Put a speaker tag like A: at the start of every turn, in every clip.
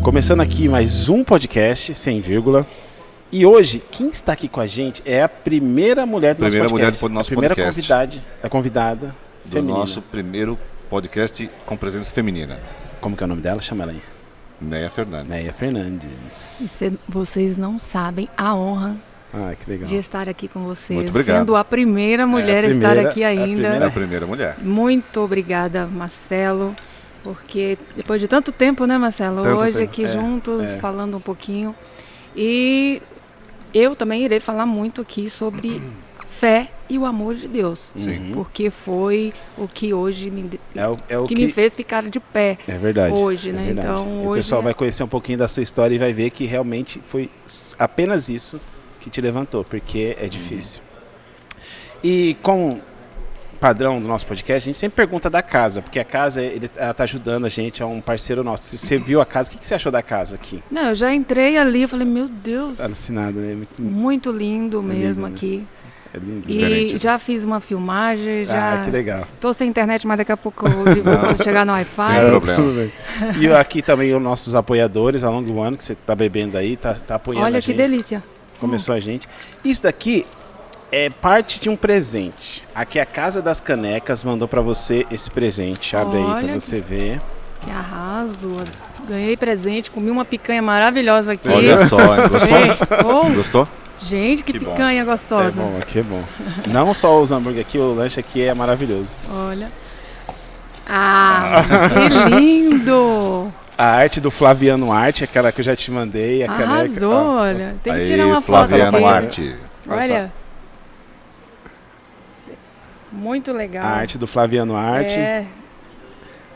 A: Começando aqui mais um podcast, sem vírgula. E hoje, quem está aqui com a gente é a primeira mulher do nosso podcast.
B: Do nosso
A: a primeira
B: podcast.
A: convidada
B: do
A: feminina.
B: nosso primeiro podcast com presença feminina.
A: Como que é o nome dela? Chama ela aí.
B: Neia Fernandes.
A: Neia Fernandes.
C: Vocês não sabem a honra
A: Que legal.
C: de estar aqui com vocês.
B: Muito obrigado.
C: Sendo a primeira mulher a estar aqui ainda.
B: É a primeira mulher.
C: Muito obrigada, Marcelo. Porque depois de tanto tempo, né, Marcelo?
A: Tanto
C: Hoje
A: tempo.
C: aqui juntos, falando um pouquinho. E eu também irei falar muito aqui sobre fé e o amor de Deus.
B: Sim.
C: Porque foi o que hoje
A: que
C: me fez ficar de pé.
A: É verdade.
C: Hoje,
A: é
C: né?
A: verdade.
C: Então,
A: E o
C: hoje
A: pessoal vai conhecer um pouquinho da sua história e vai ver que realmente foi apenas isso que te levantou, porque é difícil. E com padrão do nosso podcast, a gente sempre pergunta da casa, porque a casa ela tá ajudando a gente, é um parceiro nosso. Se você viu a casa, o que você achou da casa aqui?
C: Não, eu já entrei ali e falei, meu Deus,
A: Alucinado, né?
C: muito lindo mesmo
A: lindo, né?
C: aqui.
A: É lindo.
C: E
B: Diferente.
C: já fiz uma filmagem, já
A: que legal.
C: tô sem internet, mas daqui a pouco eu divulgo quando chegar no
B: Sem
C: Wi-Fi.
B: problema.
A: Tudo bem. E aqui também os nossos apoiadores ao longo do ano, que você tá bebendo aí, tá apoiando a
C: Olha
A: gente.
C: que delícia.
A: Começou a gente. Isso daqui é parte de um presente. Aqui a Casa das Canecas mandou pra você esse presente. Abre aí
C: Olha
A: pra você ver.
C: Que arraso. Ganhei presente, comi uma picanha maravilhosa aqui.
B: Olha só, hein?
C: Ei, oh,
B: Gostou?
C: gente, que
B: Que bom.
C: picanha
A: É
C: gostosa.
A: bom, aqui é bom. Não só os hambúrguer aqui, o lanche aqui é maravilhoso.
C: Olha. Ah, que lindo.
A: A arte do Flaviano Arte, aquela que eu já te mandei, a caneca.
C: Arrasou,
A: ó.
C: olha. Tem que
B: Aí,
C: tirar uma foto
B: Flaviano
C: aqui.
B: Arte.
C: Olha. Muito
A: A
C: legal.
A: arte do Flaviano Arte.
C: É,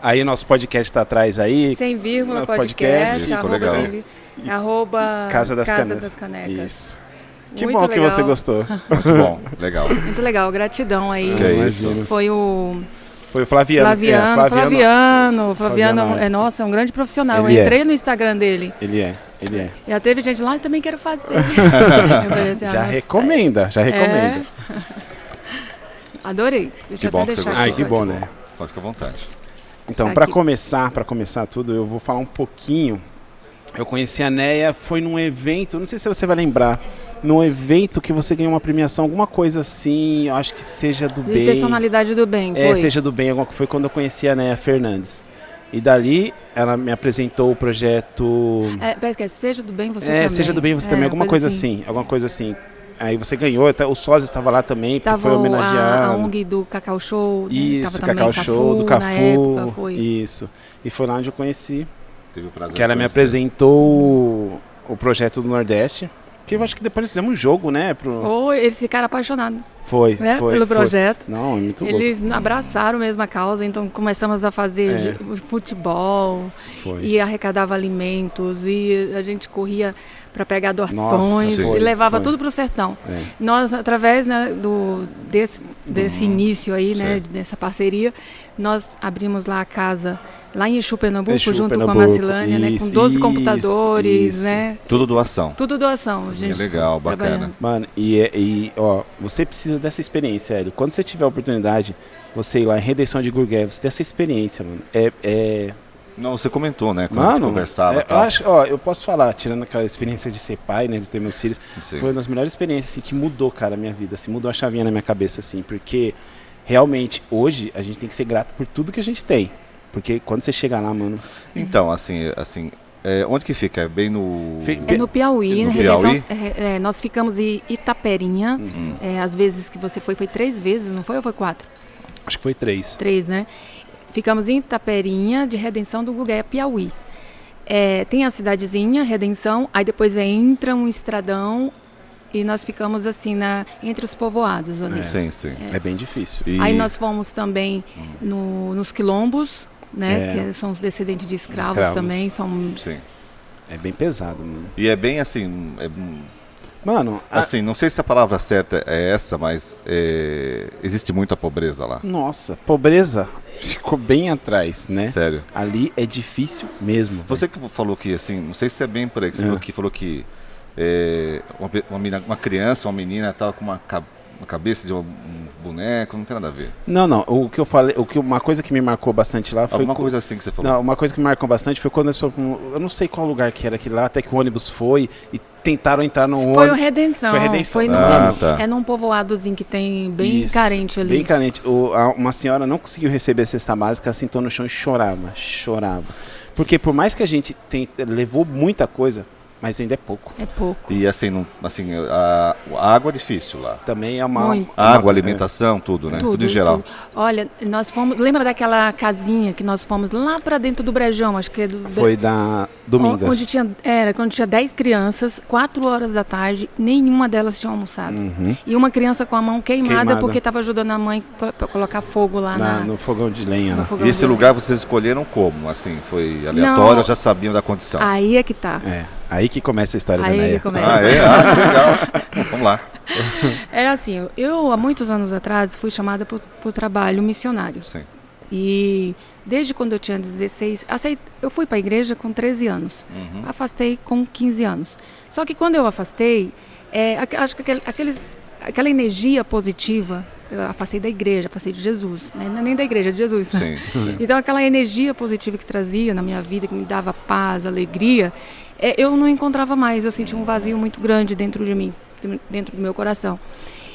A: Aí nosso podcast tá atrás aí.
C: sem vírgula,
A: No
C: podcast,
B: Ficou
C: arroba,
B: legal.
C: sem vírgula, arroba
A: Casa das Canecas.
C: Canecas.
A: Isso. Que
C: Muito
A: bom que
C: legal.
A: você gostou.
B: Muito bom, legal.
C: Muito legal, gratidão aí.
B: Que é
A: Imagino.
B: isso.
C: Foi o
A: Foi o Flaviano.
C: Flaviano,
A: Flaviano.
C: nossa, é um grande profissional.
A: Ele
C: Eu
A: é.
C: entrei no Instagram dele.
A: Ele é.
C: Já teve gente lá, eu também quero fazer. Eu falei assim,
A: Já
C: nossa,
A: recomenda.
C: é. Adorei. Deixa
B: Que
C: eu
B: bom
C: até
B: que você
C: deixar
B: gostou.
A: Ai,
C: aqui,
A: que bom,
C: pode.
A: né?
B: Pode ficar à vontade.
A: Então,
C: Tá
A: para
C: aqui.
A: começar tudo, eu vou falar um pouquinho. Eu conheci a Neia, foi num evento, não sei se você vai lembrar, num evento que você ganhou uma premiação, alguma coisa assim, eu acho que seja do
C: De
A: bem.
C: personalidade do bem, foi.
A: Seja do bem, foi quando eu conheci a Neia Fernandes. E dali, ela me apresentou o projeto...
C: Parece que é Seja do Bem Você Também.
A: Seja do bem você também, alguma coisa assim. Aí você ganhou, até o Sósia estava lá também, porque
C: Tava
A: foi homenageado.
C: a ONG do Cacau Show. Né?
A: Isso,
C: Tava
A: Cacau
C: também
A: Show, do Cafu.
C: Na época, foi.
A: Isso. E foi lá onde eu conheci.
B: Teve o prazer
A: Que ela
B: de
A: me
B: conhecer.
A: apresentou o projeto do Nordeste. Que eu acho que depois nós fizemos um jogo, né?
C: Eles ficaram apaixonados,
A: Foi,
C: né?
A: foi.
C: Pelo
A: foi.
C: projeto.
A: Não, é muito louco.
C: Eles abraçaram mesmo a causa, então começamos a fazer futebol
A: Foi.
C: e arrecadava alimentos e a gente corria para pegar doações
A: Nossa,
C: e levava
A: foi.
C: tudo para o sertão.
A: É.
C: Nós, através, né, desse início aí, né,
B: Sim.
C: dessa parceria, nós abrimos lá a casa, lá em Exu, Pernambuco,
A: Exu,
C: junto
A: Pernambuco.
C: com a Marcilânia, né, com
A: Isso,
C: 12
A: isso,
C: computadores,
A: isso.
C: né?
B: Tudo doação.
C: Tudo doação,
B: Que
C: gente.
B: legal, bacana.
C: trabalhando.
A: Mano, ó, você precisa dessa experiência, Hélio. Quando você tiver a oportunidade, você ir lá em Redenção de Gurgué, você ter essa experiência, mano.
B: Não, você comentou, né? Quando a gente
A: Mano,
B: conversava.
A: eu
B: tal.
A: acho, ó, eu posso falar, tirando aquela experiência de ser pai, né, de ter meus filhos,
B: Sim.
A: foi uma das melhores experiências assim, que mudou, cara, a minha vida, assim, mudou a chavinha na minha cabeça, assim, porque realmente hoje a gente tem que ser grato por tudo que a gente tem, porque quando você chega lá, mano,
B: Então, assim, onde que fica? É bem no...
C: É no Piauí,
B: No
C: na Redenção.
B: Piauí?
C: Nós ficamos em Itaperinha. Às vezes que você foi 3 vezes, não foi ou foi 4?
A: acho que foi 3.
C: 3, né? Ficamos em Itaperinha, de Redenção do Gurgué, Piauí. Tem a cidadezinha, Redenção, aí depois entra um estradão e nós ficamos assim, entre os povoados ali.
B: Sim, sim.
A: É bem difícil.
B: E-
C: Aí nós fomos também nos quilombos, né? Que são os descendentes de escravos
A: Escravos.
C: também.
B: Sim.
A: É bem pesado, mano.
B: E é bem assim...
A: Mano,
B: Assim, não sei se a palavra certa é essa, mas existe muita pobreza lá.
A: nossa, pobreza ficou bem atrás, né?
B: Sério.
A: Ali é difícil mesmo.
B: Você que falou que, assim, não sei se é bem por aí, que você falou que uma criança, uma menina estava com uma cabeça de um boneco, não tem nada a ver.
A: Não. O que eu falei, uma coisa que me marcou bastante lá foi...
B: Alguma coisa assim que você falou.
A: Não, uma coisa que me marcou bastante foi quando eu não sei qual lugar que era aquele lá, até que o ônibus foi e tentaram entrar no ônibus.
C: Foi o Redenção.
A: Foi Redenção.
C: Foi
B: tá.
C: É num povoadozinho que tem bem
A: Isso,
C: carente ali.
A: Bem carente. Uma senhora não conseguiu receber a cesta básica, ela sentou no chão e chorava. Porque por mais que a gente levou muita coisa, mas ainda é pouco.
C: É pouco.
B: E assim, a água é difícil lá.
A: Também é uma...
C: Muito.
B: Água, alimentação, tudo, né? Tudo em geral.
C: Tudo. Olha, nós fomos... Lembra daquela casinha que nós fomos lá pra dentro do Brejão? Acho que é
A: Foi da Domingas.
C: Quando tinha 10 crianças, 4 horas da tarde, nenhuma delas tinha almoçado. E uma criança com a mão queimada. Porque estava ajudando a mãe pra colocar fogo lá
A: no fogão de lenha.
B: E esse lugar vocês escolheram como? Assim, foi aleatório ou já sabiam da condição?
C: Aí é que tá.
A: Aí que começa a história da Neia.
B: Legal. Vamos lá.
C: Era assim, eu há muitos anos atrás fui chamada para o trabalho missionário.
B: Sim.
C: E desde quando eu tinha 16, eu fui para a igreja com 13 anos. Afastei com 15 anos. Só que quando eu afastei, acho que aquela energia positiva, eu afastei da igreja, afastei de Jesus, né? Não é nem da igreja, é de Jesus.
B: Sim.
C: Então aquela energia positiva que trazia na minha vida, que me dava paz, alegria, eu não encontrava mais. Eu sentia um vazio muito grande dentro de mim, dentro do meu coração.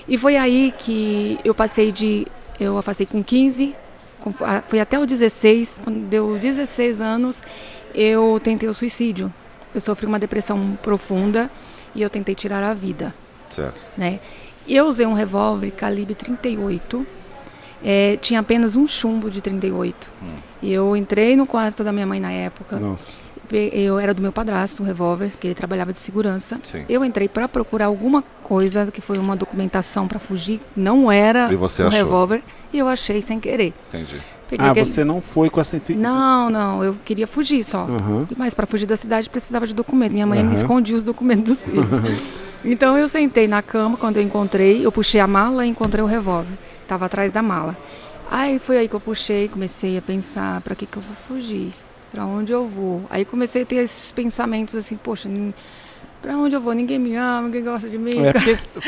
C: E foi aí que eu afastei com 15, foi até o 16, quando deu 16 anos, eu tentei o suicídio. Eu sofri uma depressão profunda e eu tentei tirar a vida.
B: Certo.
C: Né? Eu usei um revólver calibre 38, tinha apenas um chumbo de 38. E eu entrei no quarto da minha mãe na época.
A: Nossa.
C: Eu era do meu padrasto, um revólver, que ele trabalhava de segurança.
B: Sim.
C: Eu entrei para procurar alguma coisa, que foi uma documentação para fugir, não era um revólver, e eu achei sem querer.
B: Entendi.
A: Você não foi com essa intuição?
C: Não, eu queria fugir só. Mas para fugir da cidade precisava de documento. Minha mãe me escondia os documentos dos filhos. Então eu sentei na cama, quando eu puxei a mala e encontrei o revólver. Estava atrás da mala. Aí foi aí que eu puxei, comecei a pensar, para que eu vou fugir? Para onde eu vou? Aí comecei a ter esses pensamentos assim, poxa, para onde eu vou? Ninguém me ama, ninguém gosta de mim.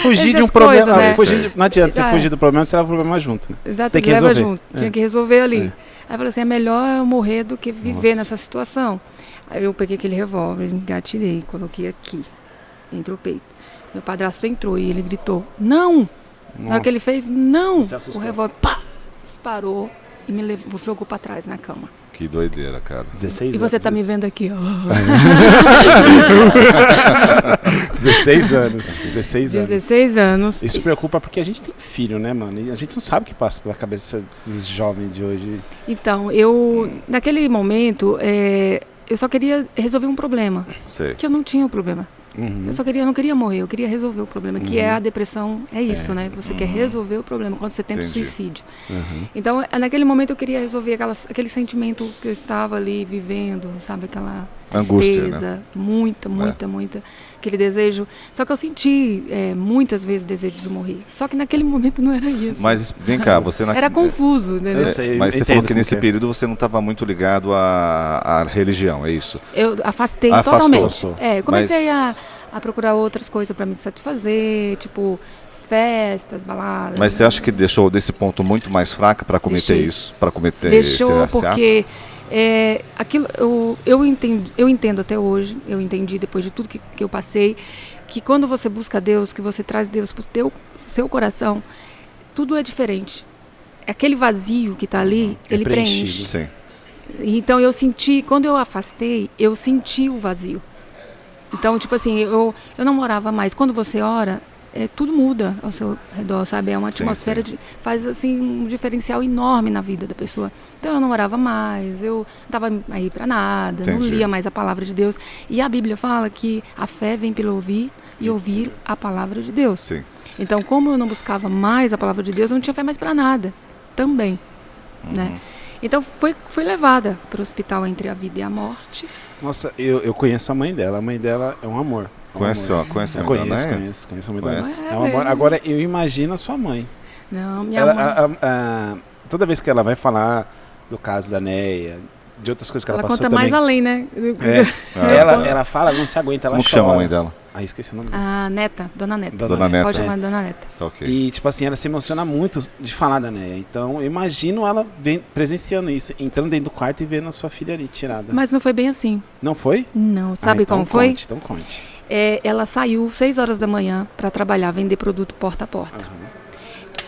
A: Fugir de um problema, né? Não adianta você fugir do problema, você leva o problema junto. Né?
C: Exato,
A: tem que
C: leva
A: resolver.
C: Junto. Tinha que resolver ali. Aí eu falei assim, é melhor eu morrer do que viver nessa situação. Aí eu peguei aquele revólver, engatilhei, coloquei aqui, entre o peito. Meu padrasto entrou e ele gritou, não! Na hora que ele fez, não! O revólver, pá! Disparou e me jogou para trás na cama.
B: Que doideira, cara.
A: 16
C: anos. E você tá me vendo aqui, ó.
A: 16 anos. 16
C: anos.
A: Isso preocupa porque a gente tem filho, né, mano? E a gente não sabe o que passa pela cabeça desses jovens de hoje.
C: Então, naquele momento, eu só queria resolver um problema.
B: Sei.
C: Que eu não tinha o problema. Eu não queria morrer, eu queria resolver o problema, que é a depressão, isso, né? Você quer resolver o problema quando você tenta o suicídio. Então, naquele momento eu queria resolver aquele sentimento que eu estava ali vivendo, sabe? Aquela
B: angústia,
C: tristeza, né? muita, aquele desejo. Só que eu senti muitas vezes o desejo de morrer. Só que naquele momento não era isso.
B: Mas vem cá, você...
C: Era confuso, entendeu?
B: Mas você falou que nesse período você não estava muito ligado à religião, é isso?
C: Eu afastei totalmente. Comecei a procurar outras coisas para me satisfazer, tipo festas, baladas.
B: Mas você acha que deixou desse ponto muito mais fraca para cometer isso? Para cometer
C: deixou
B: esse
C: porque aquilo eu entendo até hoje, eu entendi depois de tudo que eu passei, que quando você busca Deus, que você traz Deus para o seu coração, tudo é diferente. Aquele vazio que está ali, ele preenche.
B: Sim.
C: Então eu senti, quando eu afastei, eu senti o vazio. Então, tipo assim, eu não morava mais. Quando você ora, tudo muda ao seu redor, sabe? É uma atmosfera faz assim um diferencial enorme na vida da pessoa. Então eu não orava mais, eu não estava aí para nada, não lia mais a palavra de Deus. E a Bíblia fala que a fé vem pelo ouvir e ouvir a palavra de Deus.
B: Sim.
C: Então, como eu não buscava mais a palavra de Deus, eu não tinha fé mais para nada também, né? Então fui levada para o hospital entre a vida e a morte.
A: Nossa, eu conheço a mãe dela. A mãe dela é um amor.
B: Conhece a mãe dela?
A: Conheço a mãe dela. É um amor. Agora, eu imagino a sua mãe.
C: Não, minha mãe...
A: Toda vez que ela vai falar do caso da Neia, de outras coisas que ela
C: Ela
A: passou
C: conta
A: também.
C: mais além, né?
A: Ela fala, não se aguenta, ela
B: Como que
A: chora.
B: chama a mãe dela?
A: Ah, esqueci o nome dela.
C: A neta, Dona Neta.
B: Dona Neta.
C: Pode chamar de Dona Neta.
B: Tá ok.
A: E, tipo assim, ela se emociona muito de falar da Néia. Então, eu imagino ela presenciando isso, entrando dentro do quarto e vendo a sua filha ali tirada.
C: Mas não foi bem assim.
A: Não foi?
C: Não. Sabe
A: então
C: como foi?
A: Conte, então conte.
C: Ela saiu 6 horas da manhã para trabalhar, vender produto porta a porta.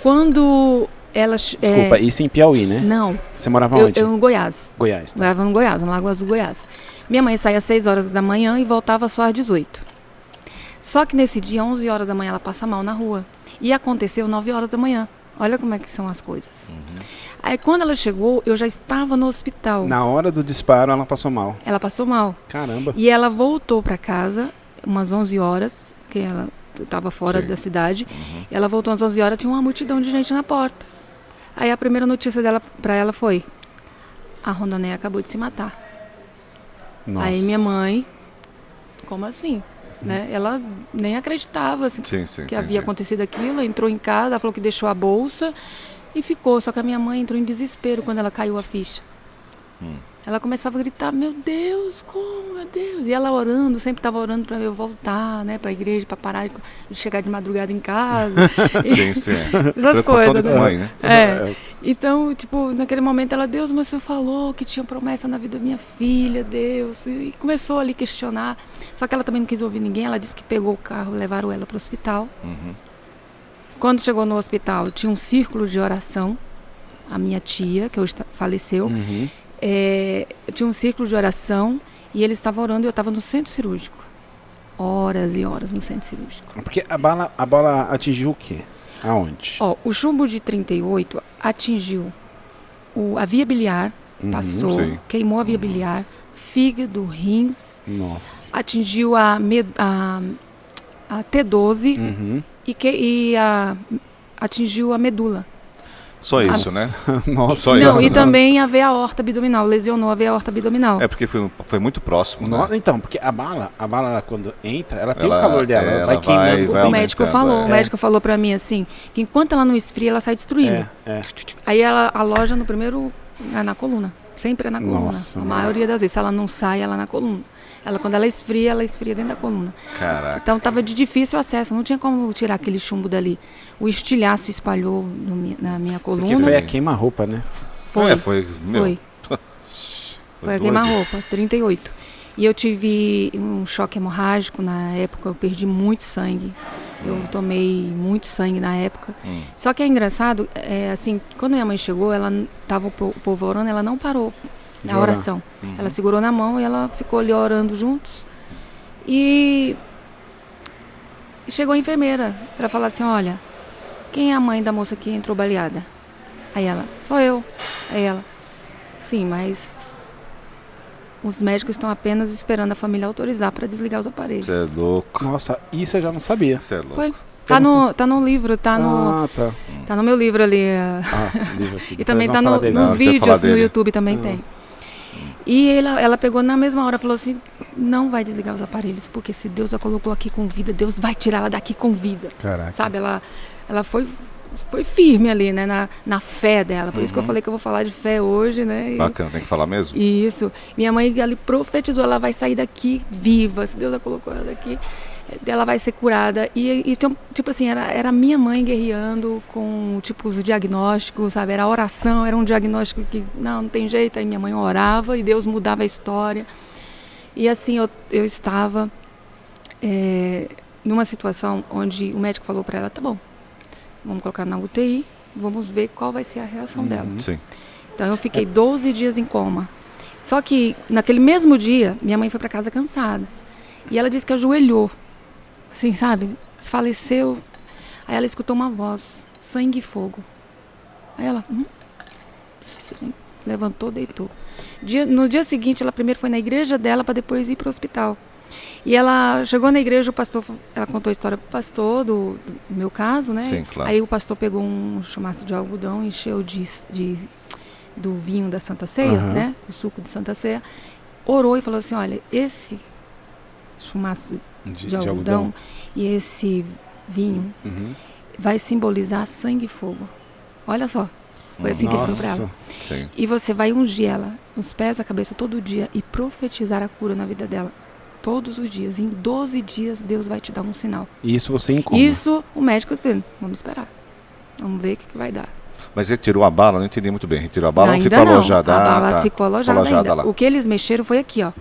C: Quando ela...
A: Desculpa, isso em Piauí, né?
C: Não.
A: Você morava
C: Eu
A: onde?
C: em Goiás.
A: Goiás. Tá?
C: Morava no Goiás, no Lago Azul, Goiás. Minha mãe saía às 6 horas da manhã e voltava só às 18. Só que nesse dia, 11 horas da manhã, ela passa mal na rua. E aconteceu 9 horas da manhã. Olha como é que são as coisas. Aí quando ela chegou, eu já estava no hospital.
A: Na hora do disparo, ela passou mal.
C: Ela passou mal.
A: Caramba.
C: E ela voltou para casa umas 11 horas, que ela estava fora da cidade. Ela voltou às 11 horas, tinha uma multidão de gente na porta. Aí a primeira notícia dela para ela foi: a Rondoné acabou de se matar.
A: Nossa.
C: Aí minha mãe, como assim? Né? Ela nem acreditava assim,
B: Sim,
C: que
B: entendi.
C: havia acontecido aquilo. Entrou em casa, ela falou que deixou a bolsa e ficou. Só que a minha mãe entrou em desespero quando ela caiu a ficha. Ela começava a gritar: meu Deus, como, meu Deus? E ela orando, sempre estava orando para eu voltar, né, para a igreja, para parar de chegar de madrugada em casa.
B: Sim, sim.
C: Essas
B: Preocupação
C: coisas,
B: da
C: né?
B: mãe, né?
C: É. Então, tipo, naquele momento ela: Deus, mas o senhor falou que tinha promessa na vida da minha filha, Deus. E começou ali a questionar. Só que ela também não quis ouvir ninguém. Ela disse que pegou o carro, levaram ela para o hospital. Quando chegou no hospital, tinha um círculo de oração. A minha tia, que hoje faleceu, tinha um círculo de oração e eles estavam orando e eu estava no centro cirúrgico. Horas e horas no centro cirúrgico.
A: Porque a bola atingiu o quê? Aonde?
C: Ó, o chumbo de 38 atingiu a via biliar, passou,
B: sim.
C: queimou a via biliar, fígado, rins,
A: Nossa.
C: atingiu a T12 e atingiu a medula.
B: Só isso, né?
A: Nossa.
B: Só
C: Não,
B: isso,
C: e
B: né?
C: também a veia aorta abdominal, lesionou a veia aorta abdominal.
B: É porque foi muito próximo, né?
A: Então, porque a bala ela, quando entra, ela tem o
B: Ela-
A: calor dela, ela
B: ela
A: vai
B: vai-
A: queimando.
B: vai
C: O médico
B: aumentando,
C: o médico falou pra mim assim, que enquanto ela não esfria, ela sai destruindo. Aí ela aloja no primeiro, na coluna. Sempre é na coluna.
A: Nossa,
C: A
A: mano.
C: maioria das vezes, se ela não sai, ela é na coluna. Quando ela esfria dentro da coluna.
B: Caraca.
C: Então tava de difícil acesso, não tinha como tirar aquele chumbo dali. O estilhaço espalhou na minha
A: Porque
C: coluna.
A: foi a queima-roupa, né?
C: Foi.
B: Meu,
C: Foi. Foi a
B: doido.
C: queima-roupa, 38. E eu tive um choque hemorrágico na época, eu perdi muito sangue. Eu tomei muito sangue na época. Só que é engraçado, assim, quando minha mãe chegou, ela estava o povo orando, ela não parou na
A: orar.
C: oração. Ela segurou na mão e ela ficou ali orando juntos. E chegou a enfermeira para falar assim: olha, quem é a mãe da moça que entrou baleada? Aí ela: sou eu. Aí ela: sim, mas os médicos estão apenas esperando a família autorizar para desligar os aparelhos.
B: Você é louco.
A: Nossa, isso eu já não sabia.
B: Você é louco.
C: Foi. Tá no livro, tá
A: Tá.
C: no meu livro ali.
A: Livro aqui.
C: E também
A: Depois
C: tá
A: vamos falar dele.
C: nos
B: Não, quero falar
C: vídeos no
B: dele.
C: YouTube também tem. E ela pegou na mesma hora e falou assim: não vai desligar os aparelhos, porque se Deus a colocou aqui com vida, Deus vai tirar ela daqui com vida.
A: Caraca.
C: Sabe, ela foi firme ali, né, na fé dela. Por isso que eu falei que eu vou falar de fé hoje, né?
B: Bacana, tem que falar mesmo?
C: Isso. Minha mãe ali profetizou: ela vai sair daqui viva, se Deus a colocou ela daqui, ela vai ser curada. E tipo assim, era a minha mãe guerreando com, tipo, os diagnósticos, sabe? Era a oração, era um diagnóstico que não tem jeito. Aí minha mãe orava e Deus mudava a história. E assim, eu estava numa situação onde o médico falou para ela: tá bom, vamos colocar na UTI, vamos ver qual vai ser a reação dela.
B: Sim.
C: Então eu fiquei 12 dias em coma. Só que naquele mesmo dia, minha mãe foi para casa cansada. E ela disse que ajoelhou, assim, sabe? Desfaleceu. Aí ela escutou uma voz: sangue e fogo. Aí ela estranho. Levantou, deitou. No dia seguinte, ela primeiro foi na igreja dela para depois ir para o hospital. E ela chegou na igreja, o pastor, ela contou a história pro pastor do meu caso, né?
B: Sim, claro.
C: Aí o pastor pegou um chumaço de algodão, encheu do vinho da Santa Ceia, né? O suco de Santa Ceia. Orou e falou assim: olha, esse chumaço de algodão e esse vinho vai simbolizar sangue e fogo. Olha só. Foi assim que ele falou pra ela.
B: Sim.
C: E você vai ungir ela, os pés, a cabeça, todo dia e profetizar a cura na vida dela. Todos os dias. Em 12 dias, Deus vai te dar um sinal.
A: E isso você encontra.
C: Isso, o médico falou, vamos esperar. Vamos ver o que vai dar.
B: Mas ele tirou a bala? Não entendi muito bem. Retirou a bala ou
C: Ainda
B: ficou
C: não.
B: alojada?
C: A bala
B: Tá.
C: ficou alojada ainda.
B: Lá.
C: O que eles mexeram foi aqui, ó.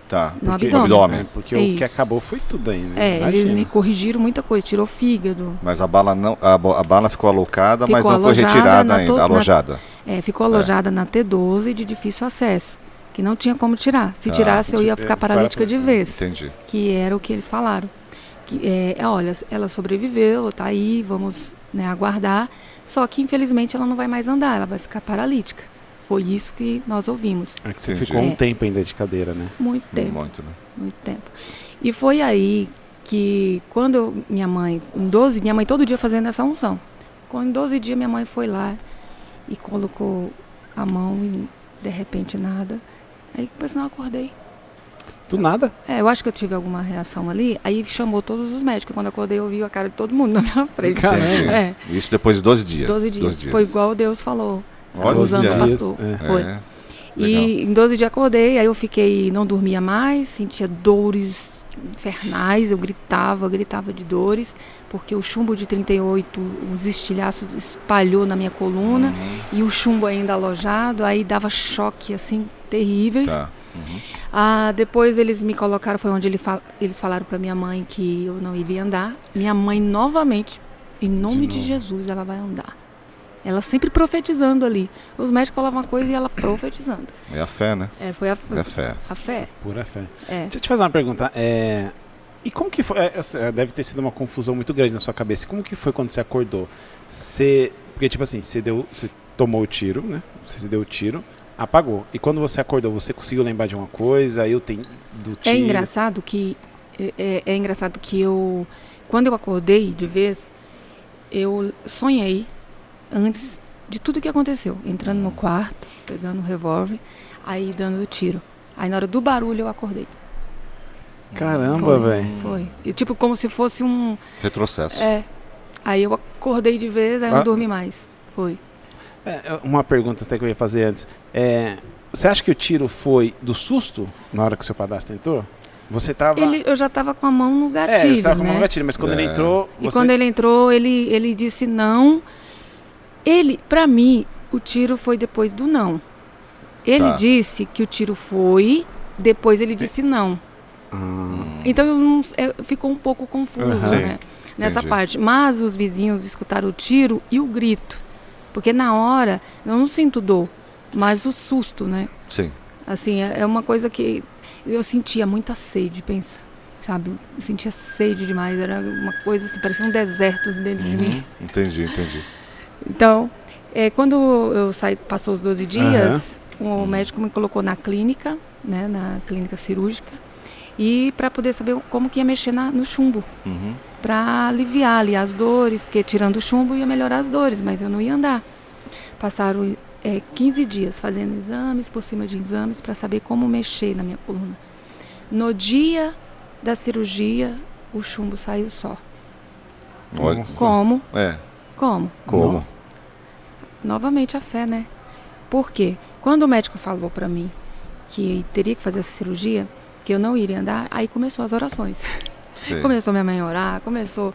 B: Tá.
C: No
B: Porque-
C: abdômen.
A: É, porque
C: É
A: o que
C: isso.
A: acabou foi tudo aí, né?
C: Eles
A: Imagina.
C: corrigiram muita coisa, tirou fígado.
B: Mas a bala não, a bala ficou alocada, mas
C: Ficou
B: não foi
C: alojada
B: retirada
C: na
B: ainda,
C: na-
B: alojada.
C: Ficou alojada na T12 de difícil acesso, que não tinha como tirar. Se
B: Ah,
C: tirasse, eu ia ficar paralítica de vez,
B: Entendi.
C: que era o que eles falaram. Que, olha, ela sobreviveu, tá aí, vamos, né, aguardar. Só que, infelizmente, ela não vai mais andar, ela vai ficar paralítica. Foi isso que nós ouvimos.
A: É que você
B: Entendi.
A: ficou um tempo ainda de cadeira, né?
C: Muito tempo.
B: Muito, né?
C: Muito tempo. E foi aí que, quando minha mãe todo dia fazendo essa unção. Quando em 12 dias minha mãe foi lá e colocou a mão e de repente nada. Aí depois não acordei.
A: Do nada.
C: Eu acho que eu tive alguma reação ali, aí chamou todos os médicos. Quando eu acordei, eu vi a cara de todo mundo na minha frente.
A: Caramba.
B: Entendi. Isso depois de 12 dias.
C: 12 dias. Foi igual Deus falou.
B: Olha,
C: Usando
B: 12
C: o
A: dias,
C: pastor.
A: é.
C: Foi.
B: É.
C: E em 12 dias acordei, aí eu fiquei, não dormia mais, sentia dores infernais, eu gritava de dores, porque o chumbo de 38, os estilhaços espalhou na minha coluna, e o chumbo ainda alojado, aí dava choque, assim, terríveis.
B: Tá.
C: Depois eles me colocaram, foi onde eles falaram para minha mãe que eu não iria andar. Minha mãe, novamente, em nome de Jesus, ela vai andar. Ela sempre profetizando ali. Os médicos falavam uma coisa e ela profetizando.
B: É a fé, né?
C: Foi a
B: É a fé.
C: a fé.
A: Pura fé.
C: É.
A: Deixa eu te fazer uma pergunta. E como que foi? Deve ter sido uma confusão muito grande na sua cabeça. Como que foi quando você acordou? Porque, tipo assim, você tomou o tiro, né? Você deu o tiro, apagou. E quando você acordou, você conseguiu lembrar de uma coisa? Do tiro?
C: É engraçado que eu, quando eu acordei de vez, eu sonhei antes de tudo que aconteceu, entrando no quarto, pegando o revólver, aí dando o tiro. Aí na hora do barulho eu acordei.
A: Caramba, velho.
C: Foi. E tipo como se fosse um...
B: Retrocesso.
C: Aí eu acordei de vez, aí eu não dormi mais. Foi.
A: Uma pergunta até que eu ia fazer antes. Você acha que o tiro foi do susto na hora que o seu padrasto entrou? Você tava...
C: Eu já estava com a mão no gatilho,
A: você estava com a mão
C: né?
A: no gatilho, mas quando ele entrou...
C: E quando ele entrou, ele disse não. Pra mim, o tiro foi depois do não. Ele disse que o tiro foi, depois ele disse não. Então ficou um pouco confuso, né? Nessa
B: Entendi.
C: parte. Mas os vizinhos escutaram o tiro e o grito. Porque na hora, eu não sinto dor, mas o susto, né?
B: Sim.
C: Assim, é uma coisa que eu sentia muita sede, pensa. Sabe? Eu sentia sede demais. Era uma coisa assim, parecia um deserto dentro de mim.
B: Entendi.
C: Então, quando eu saí, passou os 12 dias, o médico me colocou na clínica, né, na clínica cirúrgica, e para poder saber como que ia mexer no chumbo, para aliviar ali as dores, porque tirando o chumbo ia melhorar as dores, mas eu não ia andar. Passaram 15 dias fazendo exames por cima de exames para saber como mexer na minha coluna. No dia da cirurgia, o chumbo saiu só.
B: Olha.
A: Nossa.
C: Como?
B: Como?
C: Novamente a fé, né? Por quê? Quando o médico falou pra mim que teria que fazer essa cirurgia, que eu não iria andar, aí começou as orações.
B: Sim.
C: Começou minha mãe a orar, começou...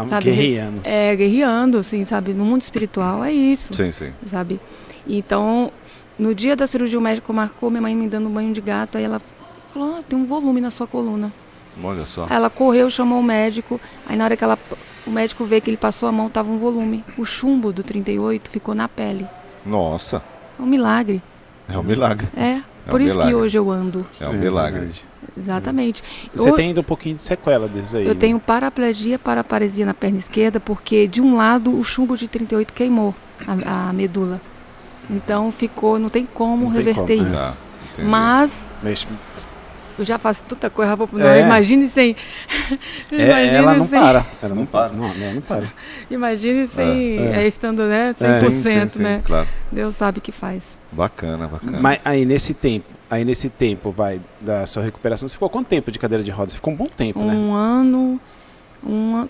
C: sabe,
A: guerreando.
C: Guerreando, assim, sabe? No mundo espiritual é isso,
B: Sim.
C: sabe? Então, no dia da cirurgia o médico marcou, minha mãe me dando um banho de gato, aí ela falou, tem um volume na sua coluna.
B: Olha só.
C: Aí ela correu, chamou o médico, aí na hora que o médico vê que ele passou a mão, tava um volume. O chumbo do 38 ficou na pele.
B: Nossa.
C: É um milagre.
B: É um milagre.
C: Por
B: um
C: isso
B: milagre.
C: que hoje eu ando.
B: É um milagre.
A: Verdade.
C: Exatamente.
A: Você tem ainda um pouquinho de sequela disso aí.
C: Eu tenho paraplegia, paraparesia na perna esquerda, porque de um lado o chumbo de 38 queimou a medula. Então ficou, não tem como
A: Não tem
C: reverter
A: como,
C: isso.
B: Tá, entendi.
C: Mas
A: Mexe-
C: eu já faço tanta coisa, não, imagine sem.
A: ela não
C: sem,
A: para. Ela não para. Não, ela não para.
C: Imagine sem, estando, né, 100%,
B: Sim,
C: né?
B: claro.
C: Deus sabe o que faz.
B: Bacana.
A: Mas aí nesse tempo, vai, da sua recuperação, você ficou quanto tempo de cadeira de rodas? Você ficou um bom tempo, né?
C: 1 ano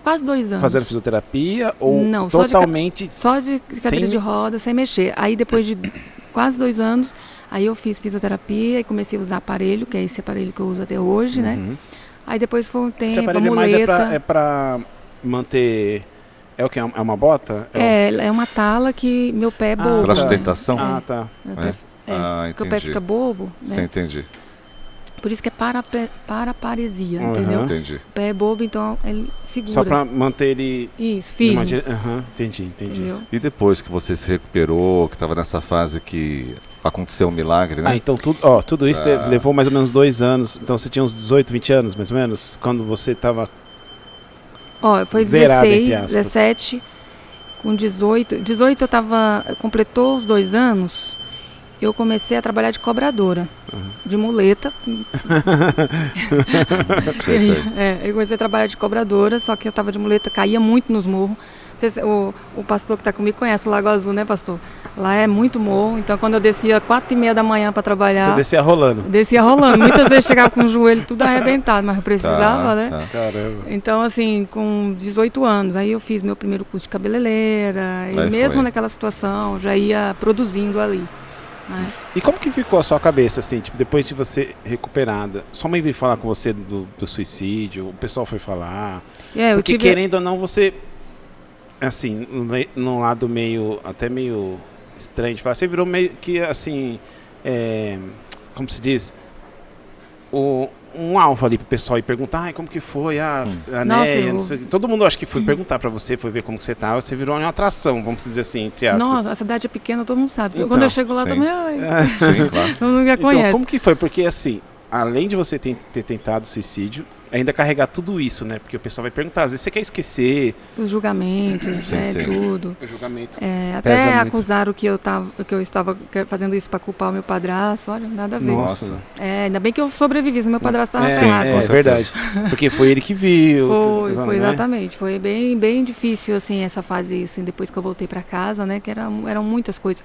C: Quase 2 anos.
A: Fazendo fisioterapia ou
C: Não,
A: totalmente
C: só de cadeira
A: sem...
C: de roda, sem mexer. Aí depois de quase 2 anos, aí eu fiz fisioterapia e comecei a usar aparelho, que é esse aparelho que eu uso até hoje, né? Aí depois foi um tempo,
A: Esse aparelho
C: muleta.
A: mais é pra manter... É o que? É uma bota?
C: É uma tala que meu pé é bobo.
B: Pra
C: né?
B: sustentação?
A: Ah, tá.
C: Meu pé, porque o pé
B: entendi.
C: fica bobo, né?
B: Sim, entendi.
C: Por isso que é paraparesia, entendeu?
B: Entendi.
C: O pé é bobo, então ele segura.
A: Só pra manter ele...
C: Isso, firme.
A: Entendi.
C: Entendeu?
B: E depois que você se recuperou, que estava nessa fase que aconteceu um milagre, né?
A: Então tudo isso levou mais ou menos 2 anos. Então você tinha uns 18, 20 anos, mais ou menos, quando você estava...
C: Foi
A: zerado, entre
C: 16,
A: aspas.
C: 17, com 18. 18 completou os 2 anos, eu comecei a trabalhar de cobradora, de muleta.
B: Sei.
C: Eu comecei a trabalhar de cobradora, só que eu estava de muleta, caía muito nos morros. O pastor que está comigo conhece o Lago Azul, né, pastor? Lá é muito morro, então quando eu descia 4h30 da manhã para trabalhar...
A: Você descia rolando.
C: Descia rolando. Muitas vezes chegava com o joelho tudo arrebentado, mas eu precisava, né?
B: Tá.
A: Caramba.
C: Então, assim, com 18 anos, aí eu fiz meu primeiro curso de cabeleireira, e
B: Aí
C: mesmo
B: foi.
C: naquela situação, já ia produzindo ali. Né?
A: E como que ficou a sua cabeça, assim, tipo, depois de você recuperada? Sua mãe veio falar com você do suicídio, o pessoal foi falar... Porque querendo ou não, você... Assim, num lado até meio estranho de falar, você virou meio que, assim, como se diz, um alvo ali pro pessoal ir perguntar, como que foi, a Néia, todo mundo acho que foi perguntar pra você, foi ver como que você tava, você virou uma atração, vamos dizer assim, entre aspas.
C: Nossa, a cidade é pequena, todo mundo sabe.
A: Então,
C: quando eu chego lá
B: sim.
C: também,
B: Sim, claro.
C: todo mundo já conhece.
A: Então, como que foi? Porque, assim, além de você ter tentado suicídio, ainda carregar tudo isso, né? Porque o pessoal vai perguntar, às vezes você quer esquecer.
C: Os julgamentos,
B: Sim.
C: tudo.
A: O julgamento.
C: Até
A: pesa muito.
C: acusaram que eu estava fazendo isso para culpar o meu padrasto, olha, nada a ver.
A: Nossa.
C: Ainda bem que eu sobrevivi, se meu padrasto estava ferrado.
A: É verdade. Porque foi ele que viu.
C: Foi exatamente. Foi bem, bem difícil, assim, essa fase, assim, depois que eu voltei para casa, né? Que eram muitas coisas.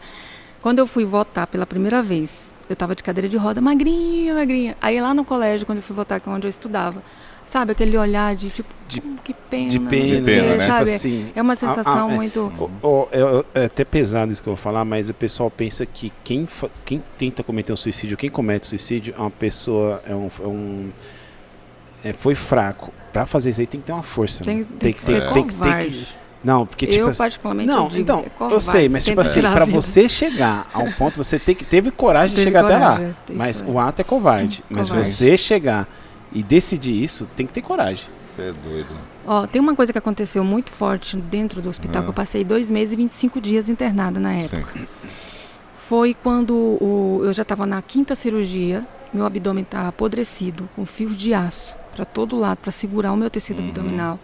C: Quando eu fui votar pela primeira vez, eu estava de cadeira de roda, magrinha. Aí lá no colégio, quando eu fui votar, que é onde eu estudava, sabe, aquele olhar de tipo, que pena.
A: De pena, né?
C: Sabe?
A: Assim,
C: é uma sensação muito...
A: É até pesado isso que eu vou falar, mas o pessoal pensa que quem tenta cometer um suicídio, quem comete suicídio, é uma pessoa, foi fraco. Pra fazer isso aí tem que ter uma força.
C: Tem
A: né?
C: que ser covarde.
A: Não, porque tipo...
C: Eu particularmente
A: não,
C: digo,
A: então,
C: é covarde,
A: eu sei, mas tipo assim, pra você chegar a um ponto, você teve coragem de chegar até lá. Mas o ato é covarde. Mas você chegar e decidir isso, tem que ter coragem.
B: Você é doido.
C: Tem uma coisa que aconteceu muito forte dentro do hospital, que eu passei 2 meses e 25 dias internada na época.
B: Sim.
C: Foi quando eu já estava na 5ª cirurgia, meu abdômen estava apodrecido, com fios de aço para todo lado, para segurar o meu tecido abdominal.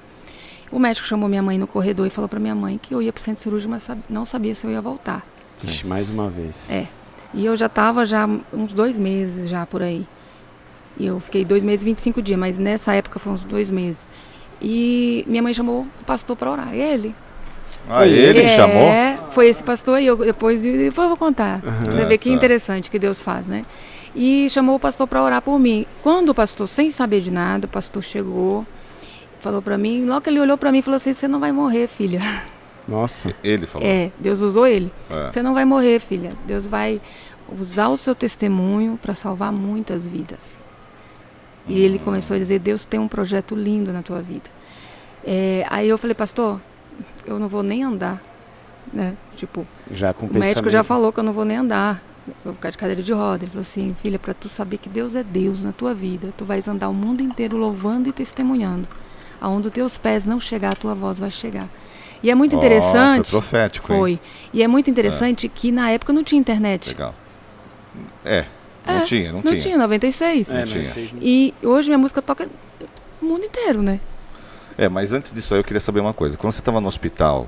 C: O médico chamou minha mãe no corredor e falou para minha mãe que eu ia para o centro cirúrgico, mas não sabia se eu ia voltar.
A: Ixi, mais uma vez.
C: E eu já estava uns 2 meses já por aí. E eu fiquei 2 meses e 25 dias, mas nessa época foi uns 2 meses. E minha mãe chamou o pastor para orar. Ele
B: Ele chamou?
C: Foi esse pastor aí, depois eu vou contar. Você vê que interessante que Deus faz, né? E chamou o pastor para orar por mim. Quando o pastor, sem saber de nada, o pastor chegou, falou para mim, logo que ele olhou para mim e falou assim, você não vai morrer, filha.
A: Nossa.
B: Ele falou.
C: Deus usou ele.
B: É.
C: Você não vai morrer, filha. Deus vai usar o seu testemunho para salvar muitas vidas. E ele começou a dizer, Deus tem um projeto lindo na tua vida. Aí eu falei, pastor, eu não vou nem andar, né? Tipo,
A: já com
C: o médico já falou que eu não vou nem andar, eu vou ficar de cadeira de roda. Ele falou assim, filha, para tu saber que Deus é Deus na tua vida, tu vais andar o mundo inteiro louvando e testemunhando. Aonde os teus pés não chegar, a tua voz vai chegar. E é muito interessante.
B: Foi profético, hein?
C: Foi. E é muito interessante que na época não tinha internet.
B: Legal. Não tinha.
C: Não tinha, 96.
B: Não tinha.
C: E hoje minha música toca o mundo inteiro, né?
B: Mas antes disso aí eu queria saber uma coisa. Quando você estava no hospital,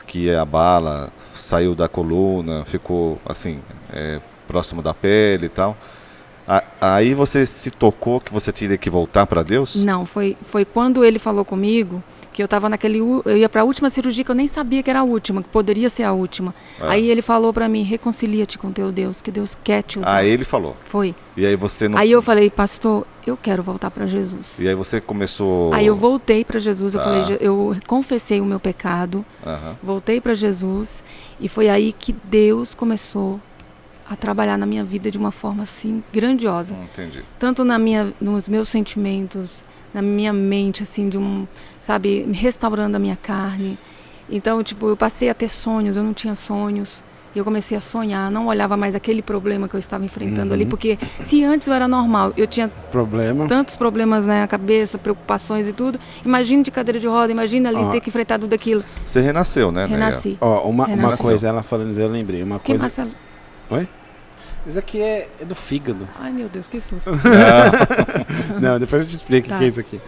B: que a bala saiu da coluna, ficou assim, próximo da pele e tal, aí você se tocou que você teria que voltar para Deus?
C: Não, foi quando ele falou comigo Que eu tava eu ia pra última cirurgia que eu nem sabia que era a última, que poderia ser a última. Aí ele falou pra mim, reconcilia-te com teu Deus, que Deus quer te usar.
B: Ele falou.
C: Foi.
B: E aí você não...
C: Aí eu falei, pastor, eu quero voltar pra Jesus.
B: E aí você começou...
C: Aí eu voltei pra Jesus, eu falei, eu confessei o meu pecado,
B: Aham.
C: voltei pra Jesus, e foi aí que Deus começou a trabalhar na minha vida de uma forma assim grandiosa.
B: Entendi.
C: Tanto nos meus sentimentos, na minha mente, assim, sabe, restaurando a minha carne. Então, tipo, eu passei a ter sonhos, eu não tinha sonhos. E eu comecei a sonhar, não olhava mais aquele problema que eu estava enfrentando ali, porque se antes eu era normal, eu tinha tantos problemas na cabeça, preocupações e tudo. Imagina de cadeira de roda, imagina ali ter que enfrentar tudo aquilo.
B: Você renasceu, né?
C: Renasci.
A: Uma coisa, ela falando, eu lembrei, uma
C: Quem
A: coisa...
C: Marcelo?
A: Oi? Isso aqui é do fígado.
C: Ai, meu Deus, que susto.
A: Não, depois eu te explico o que é isso aqui.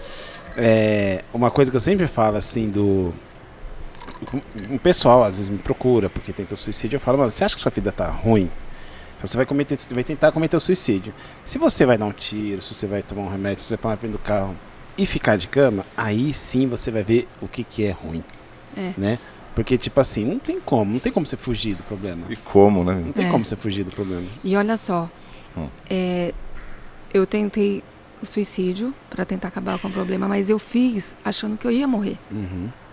A: Uma coisa que eu sempre falo, assim, um pessoal às vezes me procura porque tenta suicídio. Eu falo, mano, você acha que sua vida tá ruim? Então você vai tentar cometer o suicídio. Se você vai dar um tiro, se você vai tomar um remédio, se você vai parar na frente do carro e ficar de cama, aí sim você vai ver o que é ruim. Né? Porque, tipo assim, não tem como você fugir do problema.
B: E como, né?
A: Não tem como você fugir do problema.
C: E olha só, eu tentei o suicídio para tentar acabar com o problema, mas eu fiz achando que eu ia morrer.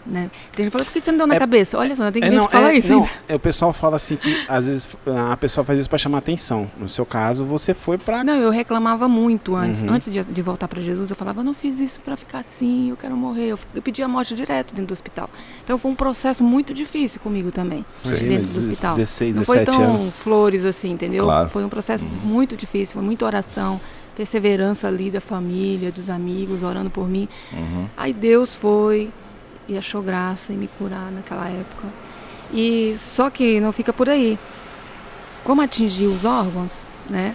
C: Né? Tem gente que fala, por que você não deu na cabeça? Olha só, tem gente que fala isso.
A: Não, o pessoal fala assim que às vezes a pessoa faz isso para chamar atenção. No seu caso, você foi para...
C: Não, eu reclamava muito antes. Antes de voltar para Jesus, eu falava, eu não fiz isso para ficar assim, eu quero morrer. Eu pedi a morte direto dentro do hospital. Então foi um processo muito difícil comigo também, dentro do hospital.
A: 16,
C: não foi
A: 17
C: tão
A: anos.
C: flores assim, entendeu?
B: Claro.
C: Foi um processo muito difícil, foi muita oração, perseverança ali da família, dos amigos, orando por mim. Aí Deus foi... e achou graça em me curar naquela época. E só que não fica por aí. Como atingiu os órgãos, né?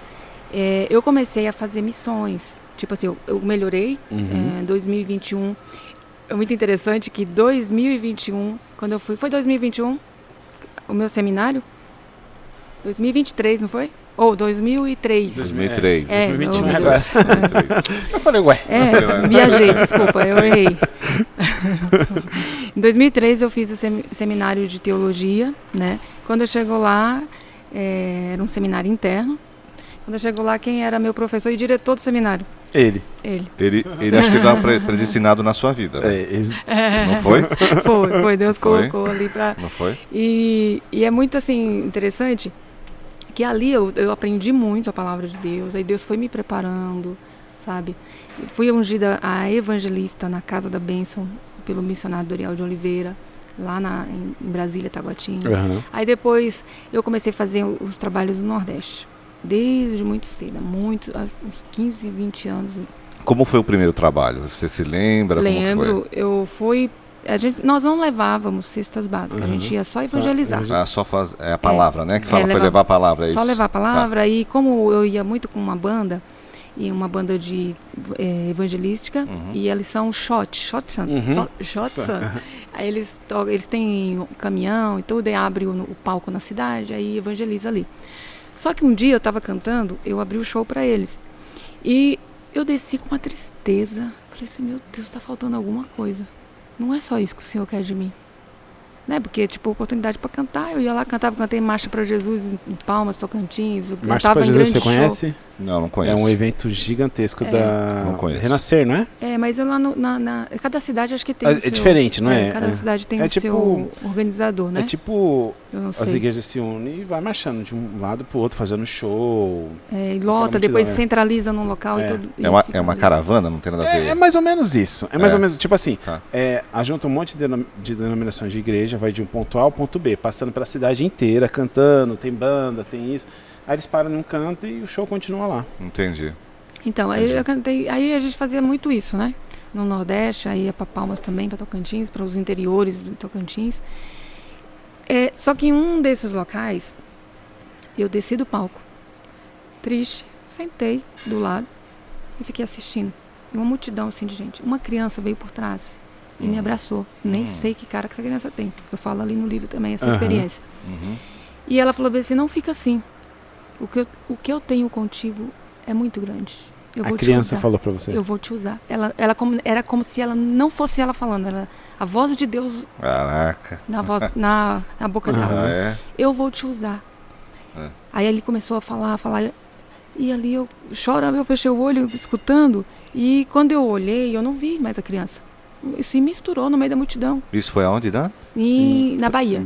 C: Eu comecei a fazer missões. Tipo assim, eu melhorei em 2021. É muito interessante que 2021, quando eu fui... Foi 2021 o meu seminário? 2023, não foi? Ou 2003.
B: 2003.
A: 2021
C: meu
A: agora.
C: Deus.
A: Eu falei, ué.
C: Viajei, desculpa, eu errei. Em 2003 eu fiz o seminário de teologia, né? Quando eu chego lá, era um seminário interno. Quando eu chego lá, quem era meu professor e diretor do seminário?
A: Ele
B: Ele acho que estava predestinado na sua vida, né? Não foi?
C: Foi. Deus colocou ali pra...
B: Não foi?
C: E é muito, assim, interessante... que ali eu aprendi muito a palavra de Deus, aí Deus foi me preparando, sabe? Fui ungida a evangelista na Casa da Bênção pelo missionário Doriel de Oliveira, lá em Brasília, Taguatinga. Aí depois eu comecei a fazer os trabalhos no Nordeste, desde muito cedo, uns 15, 20 anos.
B: Como foi o primeiro trabalho? Você se lembra?
C: Lembro,
B: como foi?
C: eu fui... nós não levávamos cestas básicas, a gente ia só evangelizar.
B: Só faz a palavra, né? Que fala foi levar a palavra, é isso?
C: Só levar a palavra. E como eu ia muito com uma banda, e uma banda de evangelística, e eles são shot. Aí eles têm um caminhão e tudo, e abre o palco na cidade, aí evangeliza ali. Só que um dia eu estava cantando, eu abri o show para eles. E eu desci com uma tristeza. Falei assim, meu Deus, está faltando alguma coisa. Não é só isso que o Senhor quer de mim. Né? Porque, tipo, oportunidade para cantar. Eu ia lá, cantei Marcha para Jesus em Palmas, Tocantins. Eu
A: Marcha para Jesus, você conhece?
B: Não conheço.
A: É um evento gigantesco da
B: Não conheço.
A: Renascer, não é?
C: Mas eu lá cada cidade acho que tem
A: o seu... É diferente, não é?
C: Cada cidade tem o
A: tipo,
C: seu organizador, né?
A: É tipo,
C: as
A: igrejas se unem e vai marchando de um lado pro outro, fazendo show.
C: E lota, depois centraliza num local e tudo.
B: É uma caravana, não tem nada a ver?
A: É mais ou menos isso. É mais ou menos, tipo assim, ajunta um monte de denominações de igreja, vai de um ponto A ao ponto B, passando pela cidade inteira, cantando, tem banda, tem isso. Aí eles param num canto e o show continua lá.
B: Entendi.
C: Então, aí eu cantei, aí a gente fazia muito isso, né? No Nordeste, aí ia para Palmas também, para Tocantins, para os interiores do Tocantins. Só que em um desses locais, eu desci do palco, triste, sentei do lado e fiquei assistindo. E uma multidão assim de gente. Uma criança veio por trás e me abraçou. Nem sei que cara que essa criança tem. Eu falo ali no livro também, essa experiência. E ela falou assim, não fica assim. O que eu tenho contigo é muito grande. eu
A: A
C: vou te
A: criança
C: usar.
A: falou pra você.
C: Eu vou te usar. Era como se ela não fosse ela falando. A voz de Deus
B: Caraca.
C: na boca dela.
B: Ah, é?
C: Eu vou te usar.
B: É.
C: Aí ele começou a falar. E ali eu chorava, eu fechei o olho escutando. E quando eu olhei, eu não vi mais a criança. Se misturou no meio da multidão.
B: Isso foi aonde, Dan?
C: Na Bahia.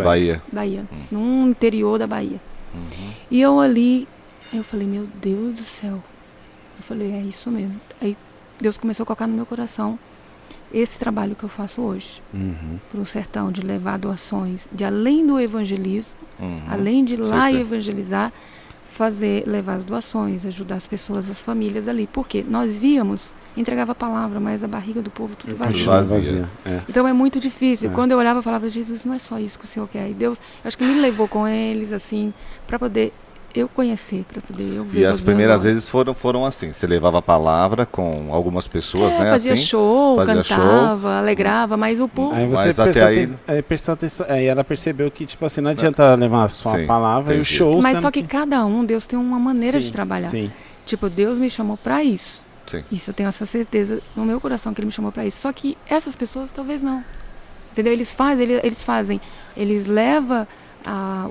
B: Bahia.
C: No interior da Bahia. E eu ali, aí eu falei, meu Deus do céu. Eu falei, é isso mesmo. Aí Deus começou a colocar no meu coração esse trabalho que eu faço hoje. Para o sertão, de levar doações, de além do evangelismo, além de ir lá e evangelizar, levar as doações, ajudar as pessoas, as famílias ali. Porque nós íamos, entregava a palavra, mas a barriga do povo tudo vazia. Então é muito difícil. Quando eu olhava, eu falava, Jesus, não é só isso que o Senhor quer. E Deus, acho que me levou com eles, assim, para poder eu conhecer, para poder eu ver.
B: E as primeiras vezes foram assim, você levava a palavra com algumas pessoas, né?
C: Fazia
B: assim,
C: show, cantava, alegrava, mas o povo...
A: Aí você prestou atenção, aí ela percebeu que, tipo assim, não adianta levar só a palavra e o show...
C: Mas só que cada um, Deus tem uma maneira de trabalhar.
A: Sim.
C: Tipo, Deus me chamou para isso.
B: Sim.
C: Isso eu tenho essa certeza no meu coração que Ele me chamou para isso. Só que essas pessoas talvez não. Entendeu? Eles levam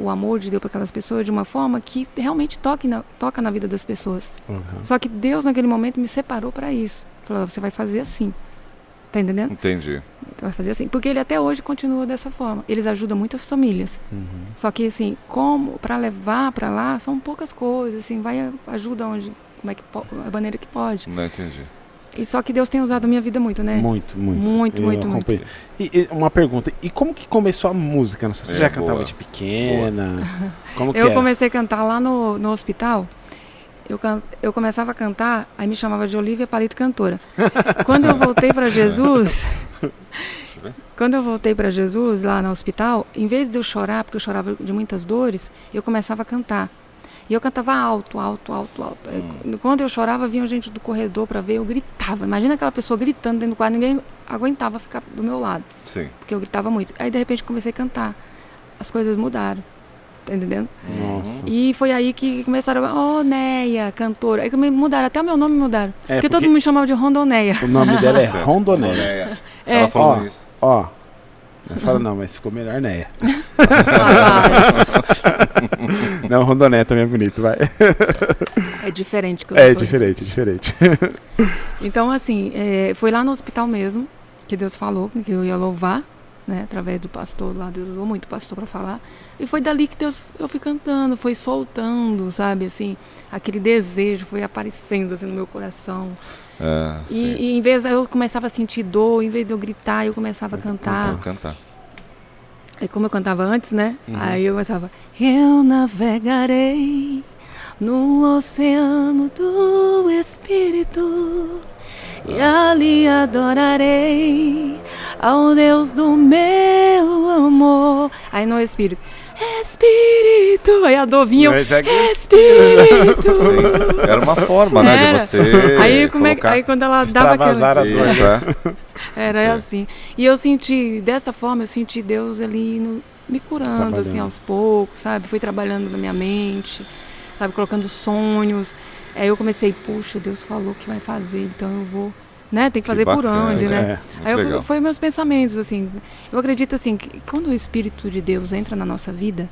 C: o amor de Deus para aquelas pessoas de uma forma que realmente toca na vida das pessoas. Só que Deus naquele momento me separou para isso. Falou, você vai fazer assim. Tá entendendo?
B: Entendi.
C: Vai fazer assim. Porque Ele até hoje continua dessa forma. Eles ajudam muitas famílias. Só que assim, como para levar para lá, são poucas coisas. Assim, ajuda a maneira que pode.
B: Não entendi.
C: E só que Deus tem usado a minha vida muito, né?
A: Muito.
C: Muito.
A: E uma pergunta, e como que começou a música? Você já cantava de pequena? Como que
C: eu
A: era?
C: comecei a cantar lá no hospital. Eu começava a cantar, aí me chamava de Olívia Palito Cantora. Quando eu voltei para Jesus... Quando eu voltei para Jesus lá no hospital, em vez de eu chorar, porque eu chorava de muitas dores, eu começava a cantar. E eu cantava alto. Quando eu chorava, vinha gente do corredor para ver, eu gritava. Imagina aquela pessoa gritando dentro do quarto, ninguém aguentava ficar do meu lado.
B: Sim.
C: Porque eu gritava muito. Aí, de repente, comecei a cantar. As coisas mudaram. Tá entendendo?
A: Nossa.
C: E foi aí que começaram, Neia, cantora. Aí mudaram, até o meu nome mudaram. Porque todo mundo me chamava de Rondoneia.
A: O nome dela é Rondoneia.
B: Ela falou isso.
A: Não fala não, mas ficou melhor Neia. Não, Rondoneia também é bonito, vai.
C: É diferente.
A: Diferente.
C: Então, assim, foi lá no hospital mesmo que Deus falou que eu ia louvar, né, através do pastor lá. Deus usou muito o pastor para falar. E foi dali que eu fui cantando, foi soltando, sabe, assim, aquele desejo foi aparecendo assim no meu coração. E em vez eu começava a sentir dor, em vez de eu gritar, eu começava a cantar. É como eu cantava antes, né? Aí eu começava: eu navegarei no oceano do Espírito e ali adorarei ao Deus do meu amor. Aí no Espírito, aí a dor vinha, Espírito.
B: Sim. Era uma forma, né, de você
C: aí quando ela dava
A: aquela... a dor.
C: Era assim. E eu senti, dessa forma, eu senti Deus ali me curando, assim, aos poucos, sabe? Fui trabalhando na minha mente, sabe? Colocando sonhos. Aí eu comecei, puxa, Deus falou que vai fazer, então eu vou... Né? Tem que fazer por onde, né? Aí foi meus pensamentos, assim. Eu acredito, assim, que quando o Espírito de Deus entra na nossa vida,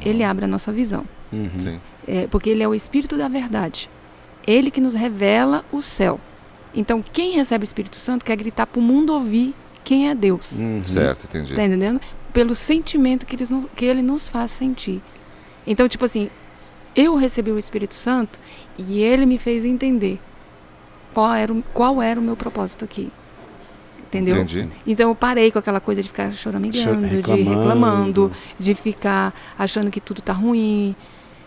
C: Ele abre a nossa visão.
B: Sim.
C: Porque Ele é o Espírito da verdade. Ele que nos revela o céu. Então, quem recebe o Espírito Santo quer gritar para o mundo ouvir quem é Deus.
B: Certo, entendi.
C: Tá entendendo? Pelo sentimento que Ele nos faz sentir. Então, tipo assim, eu recebi o Espírito Santo e Ele me fez entender qual era o meu propósito aqui. Entendeu?
B: Entendi.
C: Então eu parei com aquela coisa de ficar choramingando, de reclamando, de ficar achando que tudo tá ruim.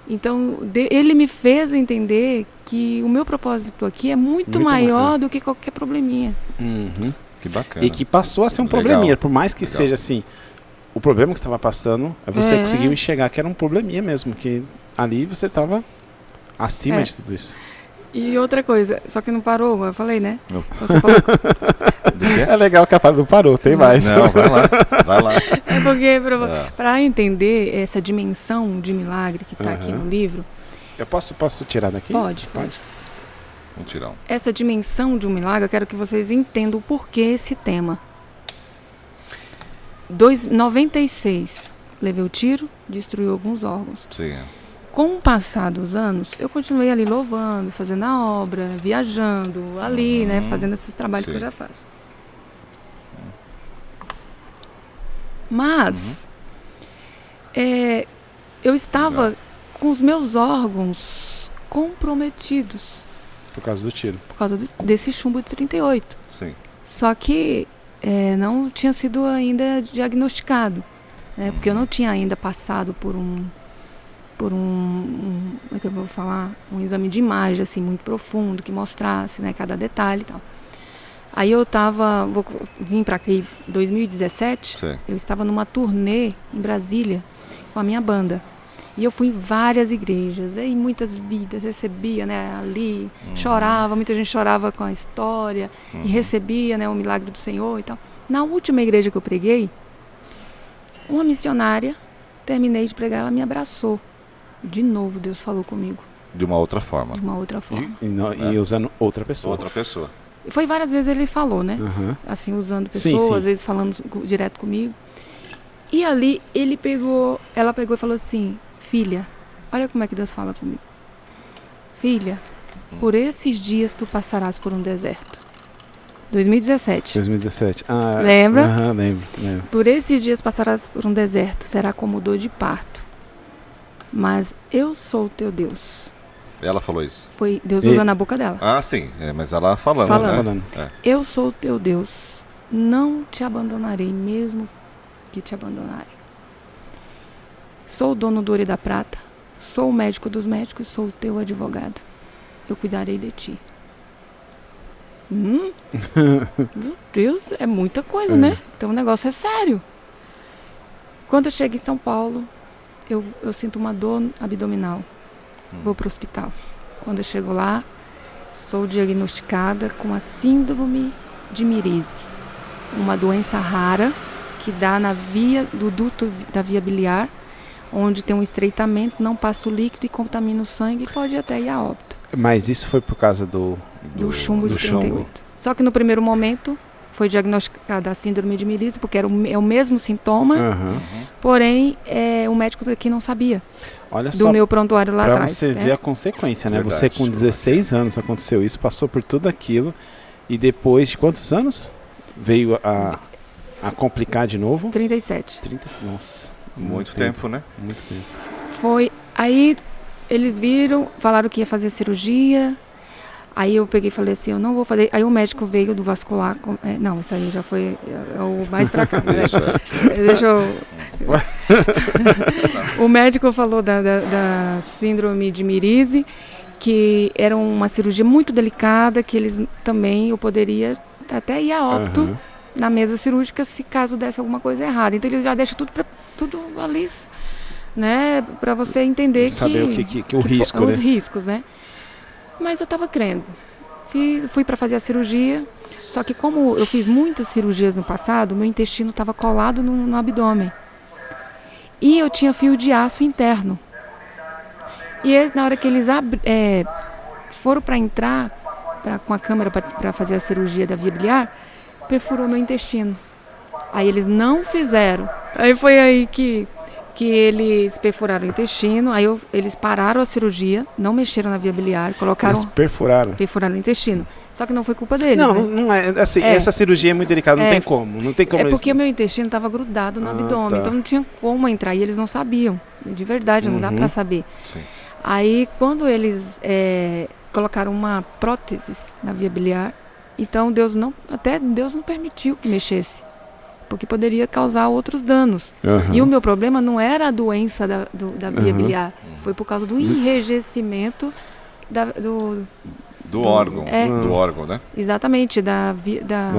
C: Então ele me fez entender que o meu propósito aqui é muito maior do que qualquer probleminha.
B: Que bacana.
A: E que passou a ser um probleminha, por mais que seja assim, o problema que você estava passando, você conseguiu enxergar que era um probleminha mesmo, que ali você estava acima de tudo isso.
C: E outra coisa, só que não parou, eu falei, né? Você falou...
A: É legal que a Fábio não parou, tem mais.
B: Não, vai lá.
C: É porque para entender essa dimensão de milagre que está aqui no livro...
A: Eu posso tirar daqui?
C: Pode.
B: Mutirão.
C: Essa dimensão de um milagre, eu quero que vocês entendam o porquê esse tema. 96, levei o tiro, destruiu alguns órgãos.
B: Sim.
C: Com o passar dos anos, eu continuei ali louvando, fazendo a obra, viajando ali, né, fazendo esses trabalhos que eu já faço. Mas eu estava com os meus órgãos comprometidos
A: Por causa do tiro.
C: por causa desse chumbo de 38.
B: Sim.
C: Só que não tinha sido ainda diagnosticado, né? Porque eu não tinha ainda passado por um como é que eu vou falar? Um exame de imagem, assim, muito profundo, que mostrasse, né, cada detalhe e tal. Aí eu vim para aqui em 2017,
B: Sim.
C: eu estava numa turnê em Brasília com a minha banda. E eu fui em várias igrejas, e muitas vidas recebia, né, ali, chorava, muita gente chorava com a história, e recebia, né, o milagre do Senhor e tal. Na última igreja que eu preguei, uma missionária, terminei de pregar, ela me abraçou. De novo Deus falou comigo,
B: De uma outra forma.
C: de uma outra forma.
A: E usando outra pessoa.
B: Outra pessoa.
C: Foi várias vezes ele falou, né?
A: Aham.
C: Assim, usando
A: Sim,
C: pessoas,
A: sim.
C: às vezes falando direto comigo. E ali ela pegou e falou assim: filha, olha como é que Deus fala comigo. Filha, por esses dias tu passarás por um deserto. 2017.
A: 2017.
C: Lembra?
A: Aham, lembro.
C: Por esses dias passarás por um deserto, será como dor de parto. Mas eu sou o teu Deus.
B: Ela falou isso.
C: Foi Deus usando a boca dela.
B: Ah, sim. Mas ela falando,
C: Falando.
B: né?
C: Eu sou o teu Deus, não te abandonarei, mesmo que te abandonarem. Sou o dono do ouro e da prata, sou o médico dos médicos, sou o teu advogado. Eu cuidarei de ti. Meu Deus, é muita coisa, né? Então o negócio é sério. Quando eu chego em São Paulo, eu sinto uma dor abdominal. Vou para o hospital. Quando eu chego lá, sou diagnosticada com a síndrome de Mirise, uma doença rara que dá na via do duto da via biliar, onde tem um estreitamento, não passa o líquido e contamina o sangue e pode até ir a óbito.
A: Mas isso foi por causa do
C: Chumbo de
A: chumbo.
C: 38. Só que no primeiro momento foi diagnosticada a síndrome de Mirise, porque é o mesmo sintoma,
A: Aham.
C: porém o médico daqui não sabia
A: Olha
C: do
A: só,
C: meu prontuário lá
A: pra
C: atrás.
A: você
C: né?
A: ver a consequência, né?
B: Verdade,
A: Você com 16 anos aconteceu isso, passou por tudo aquilo e depois de quantos anos veio a complicar de novo?
C: 37.
A: 30, nossa.
B: Muito tempo, né?
A: Muito tempo.
C: Foi, aí eles viram, falaram que ia fazer cirurgia, aí eu peguei e falei assim, eu não vou fazer, aí o médico veio do vascular, não, isso aí já foi o mais pra cá, né?
B: Isso é.
C: Deixa eu... O médico falou da síndrome de Mirise, que era uma cirurgia muito delicada, que eles também, eu poderia até ir a óbito
A: Aham.
C: na mesa cirúrgica se caso desse alguma coisa errada. Então eles já deixam tudo ali, né, para você entender
A: Saber o risco,
C: os
A: né?
C: riscos, né? Mas eu estava crendo. Fui para fazer a cirurgia, só que como eu fiz muitas cirurgias no passado, meu intestino estava colado no abdômen. E eu tinha fio de aço interno. E na hora que eles foram para entrar com a câmera para fazer a cirurgia da via biliar, perfurou meu intestino. Aí eles não fizeram. Aí foi aí que eles perfuraram o intestino, aí eles pararam a cirurgia, não mexeram na via biliar,
A: Eles perfuraram.
C: perfuraram o intestino. Só que não foi culpa deles,
A: Não,
C: né?
A: não é. Assim, essa cirurgia é muito delicada, não tem como. Não tem como
C: É
A: eles-
C: porque o meu intestino estava grudado no abdômen,
A: tá.
C: então não tinha como entrar, e eles não sabiam. De verdade, não dá para saber.
B: Sim.
C: Aí, quando eles colocaram uma prótese na via biliar, então Deus não permitiu que mexesse, porque poderia causar outros danos.
A: Aham.
C: E o meu problema não era a doença da via
A: Aham.
C: biliar, foi por causa do enrijecimento
B: Do órgão.
C: É.
B: Do órgão, né?
C: exatamente,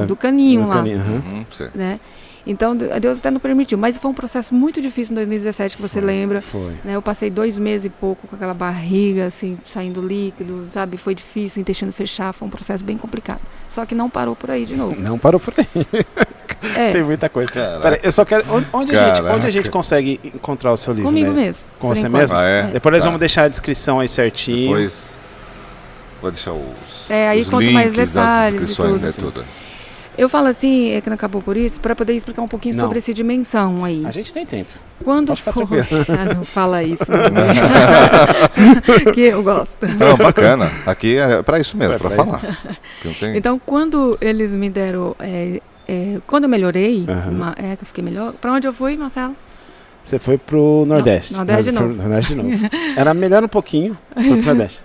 C: do caninho lá.
A: Aham.
B: Sim.
C: Né? Então, Deus até não permitiu. Mas foi um processo muito difícil em 2017, que você lembra.
A: Foi.
C: Né? Eu passei 2 meses e pouco com aquela barriga, assim, saindo líquido, sabe? Foi difícil, o intestino fechar, foi um processo bem complicado. Só que não parou por aí de novo.
A: Não parou por aí. Tem muita coisa.
B: Caraca.
A: Peraí, eu só quero. Onde a
B: Caraca.
A: gente consegue encontrar o seu livro?
C: Comigo
A: né?
C: mesmo.
A: Com
C: por
A: você
C: enquanto.
A: mesmo?
B: Ah, é?
A: Depois nós
B: Tá.
A: vamos deixar a descrição aí certinho.
B: Depois vai deixar os,
C: aí
B: os
C: conto
B: links,
C: mais
B: as
C: detalhes e
B: descrições,
C: tudo.
B: né,
C: Assim.
B: tudo.
C: Eu falo assim, é que não acabou por isso, para poder explicar um pouquinho
A: Não.
C: sobre essa dimensão aí.
A: A gente tem tempo.
C: Quando
A: Pode ficar
C: for...
A: tranquilo.
C: Não fala isso. Que eu gosto.
B: Não, bacana. Aqui é pra isso mesmo,
A: É
B: pra
A: pra
B: falar. Que não tem...
C: Então, quando eles me deram... quando eu melhorei,
A: Aham.
C: que eu fiquei melhor... Para onde eu fui, Marcelo?
A: Você foi pro Nordeste.
C: Nordeste de
A: Foi
C: novo.
A: pro Nordeste de novo. Era melhor um pouquinho, foi pro Nordeste.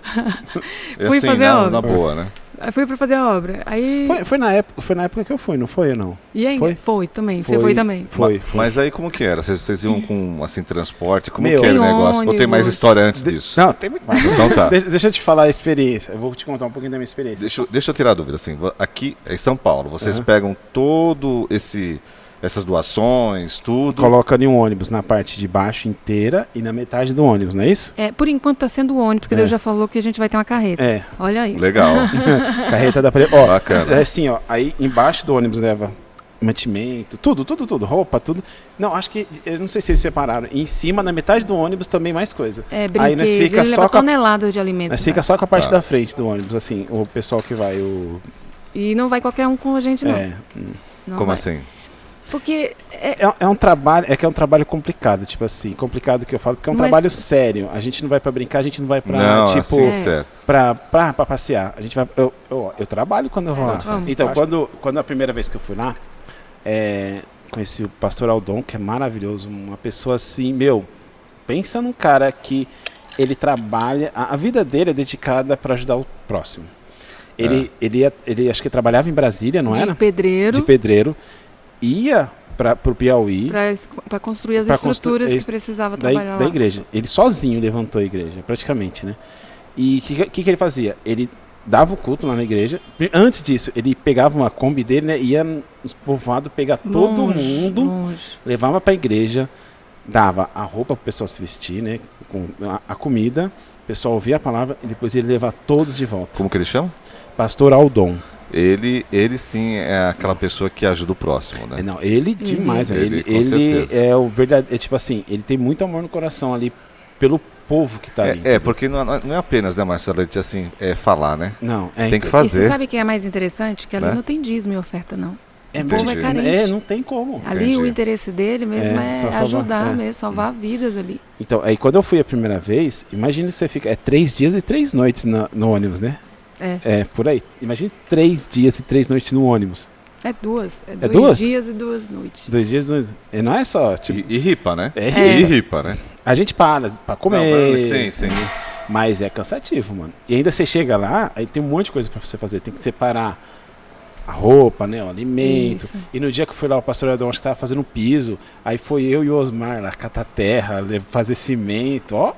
B: É
C: fui
B: assim,
C: fazer
B: na,
C: obra.
B: na boa, né?
C: Eu fui para fazer a obra. Aí...
A: Foi na época que eu fui, não foi ou não?
C: E ainda?
A: Foi?
C: Foi também. Você foi também.
A: Foi.
B: Mas aí como que era? Vocês iam com, assim, transporte? Como
A: Meu,
B: que era o
C: tem
B: negócio? Ou tem mais
C: ônibus.
B: história antes disso?
A: Não, tem muito mais.
B: Então tá.
A: Deixa eu te falar a experiência. Eu vou te contar um pouquinho da minha experiência.
B: Deixa eu tirar a dúvida, assim, aqui em São Paulo, vocês pegam todo essas doações, tudo.
A: Coloca em um ônibus na parte de baixo inteira e na metade do ônibus, não é isso?
C: Por enquanto tá sendo ônibus, porque Deus já falou que a gente vai ter uma carreta.
A: É.
C: Olha aí.
B: Legal.
A: Carreta da Ó,
B: Bacana.
A: é assim, ó. Aí embaixo do ônibus leva mantimento, tudo, roupa, tudo. Não, acho que, eu não sei se eles separaram. E em cima, na metade do ônibus, também mais coisa.
C: Brinquedo,
A: Aí nós fica
C: ele
A: só
C: leva
A: com a,
C: toneladas de alimentos.
A: nós fica
C: né?
A: só com a parte
B: Tá.
A: da frente do ônibus, assim, o pessoal que vai,
C: E não vai qualquer um com a gente, não. Não
B: Como
C: vai.
B: assim?
C: Porque
A: É um trabalho, é um trabalho complicado, tipo assim, complicado que eu falo, porque é um
C: Mas-
A: trabalho sério. A gente não vai pra brincar, a gente não vai pra,
B: Não,
A: tipo,
B: assim, certo.
A: pra passear. A gente vai, eu trabalho quando eu vou lá.
C: Vamos.
A: Então, quando a primeira vez que eu fui lá, conheci o pastor Aldon, que é maravilhoso, uma pessoa assim, pensa num cara que ele trabalha, a vida dele é dedicada para ajudar o próximo. Ele acho que trabalhava em Brasília, não
C: de
A: era?
C: pedreiro,
A: De pedreiro. Ia pro Piauí.
C: para construir as
A: Pra
C: estruturas
A: construir-
C: que precisava
A: da
C: trabalhar lá.
A: igreja. Ele sozinho levantou a igreja, praticamente, né? E o que ele fazia? Ele dava o culto lá na igreja. Antes disso, ele pegava uma Kombi dele, né? Ia nos povoados pegar todo
C: Longe,
A: mundo,
C: longe.
A: levava para a igreja, dava a roupa para o pessoal se vestir, né? Com a comida, o pessoal ouvia a palavra e depois ele levava todos de volta.
B: Como que ele chama?
A: Pastor Aldon.
B: Ele sim é aquela pessoa que ajuda o próximo, né?
A: Não, ele demais, velho.
B: Ele, com
A: Ele
B: certeza.
A: é o verdadeiro, tipo assim, ele tem muito amor no coração ali pelo povo que tá ali.
B: Porque não é apenas, né, Marcelo, assim, falar, né?
A: Não,
B: Tem que
C: E você
B: fazer.
C: sabe o que é mais interessante? Que ali
B: Né?
C: não tem dízimo e oferta, não.
A: É
C: o povo
B: Entendi.
C: é carente.
A: não tem como.
C: Ali
B: Entendi.
C: o interesse dele mesmo é
A: só salvar,
C: ajudar mesmo, salvar vidas ali.
A: Então, aí quando eu fui a primeira vez, imagine você fica 3 dias e 3 noites no ônibus, né?
C: É.
A: Por aí. Imagine 3 dias e 3 noites no ônibus.
C: É duas. É
A: duas?
C: 2 dias e 2 noites.
A: 2 dias no ônibus. E não é só, tipo,
B: E ripa, né?
A: É
B: E ripa, né?
A: a gente para pra comer.
B: Não, sim.
A: Mas é cansativo, mano. E ainda você chega lá, aí tem um monte de coisa pra você fazer. Tem que separar a roupa, né? O alimento.
C: Isso.
A: E no dia que eu fui lá, o pastor Adão, acho que tava fazendo piso. Aí foi eu e o Osmar lá, catar terra, fazer cimento, ó.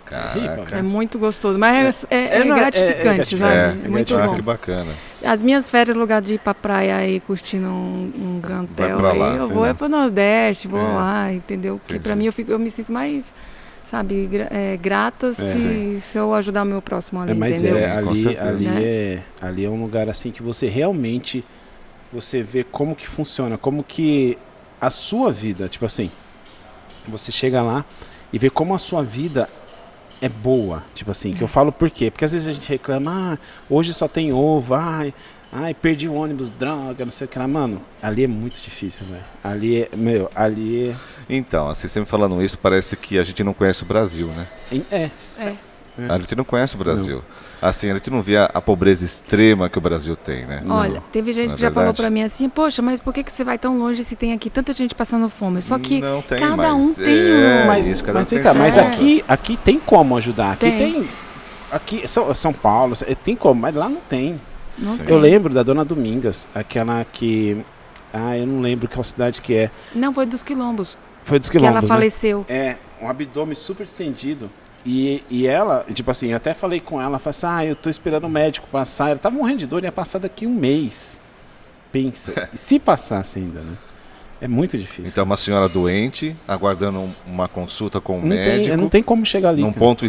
B: Caraca.
C: É muito gostoso, mas é
A: não,
C: gratificante, sabe? É muito
B: Ah,
C: bom.
B: que bacana.
C: As minhas férias, no lugar de ir pra praia aí curtindo um Grand Hotel
B: pra
C: aí,
B: lá,
C: eu vou pro Nordeste, vou
B: É.
C: lá, entendeu? Porque pra
B: Entendi.
C: mim eu me sinto mais, sabe, grata se eu ajudar o meu próximo ali,
A: Mas
C: entendeu?
B: com certeza.
A: ali é um lugar assim que você realmente você vê como que funciona, como que a sua vida, tipo assim, você chega lá e vê como a sua vida é boa, tipo assim, que eu falo por quê? Porque às vezes a gente reclama, hoje só tem ovo, ai, perdi o ônibus, droga, não sei o que lá, mano, ali é muito difícil, velho, ali é,
B: Então, assim, você me falando isso, parece que a gente não conhece o Brasil, né? A gente não conhece o Brasil. Assim, a gente não vê a pobreza extrema que o Brasil tem, né?
C: Olha, teve gente
B: Não é
C: que já falou
B: verdade?
C: pra mim assim, poxa, mas por que você vai tão longe se tem aqui tanta gente passando fome? Só que
B: Não tem,
C: cada
B: mas
C: um tem um.
A: mas,
B: isso, cada um tem
A: vem cá,
B: seu
A: mas
B: ponto.
A: aqui tem como ajudar, aqui
C: Tem.
A: tem aqui São Paulo, tem como, mas lá não tem.
C: Não
B: Sim.
C: tem.
A: Eu lembro da Dona Domingas, aquela que. Eu não lembro qual cidade que é.
C: Não, foi dos quilombos,
A: Foi dos
C: que
A: quilombos.
C: ela faleceu.
A: Né? Um abdômen super estendido. E ela, tipo assim, eu até falei com ela, falei assim, eu tô esperando o médico passar. Ela tava morrendo de dor, ia passar daqui 1 mês. Pensa. E se passasse ainda, né? É muito difícil.
B: Então, uma senhora doente, aguardando uma consulta com o
A: não,
B: médico,
A: não tem como chegar ali.
B: num
A: cara.
B: ponto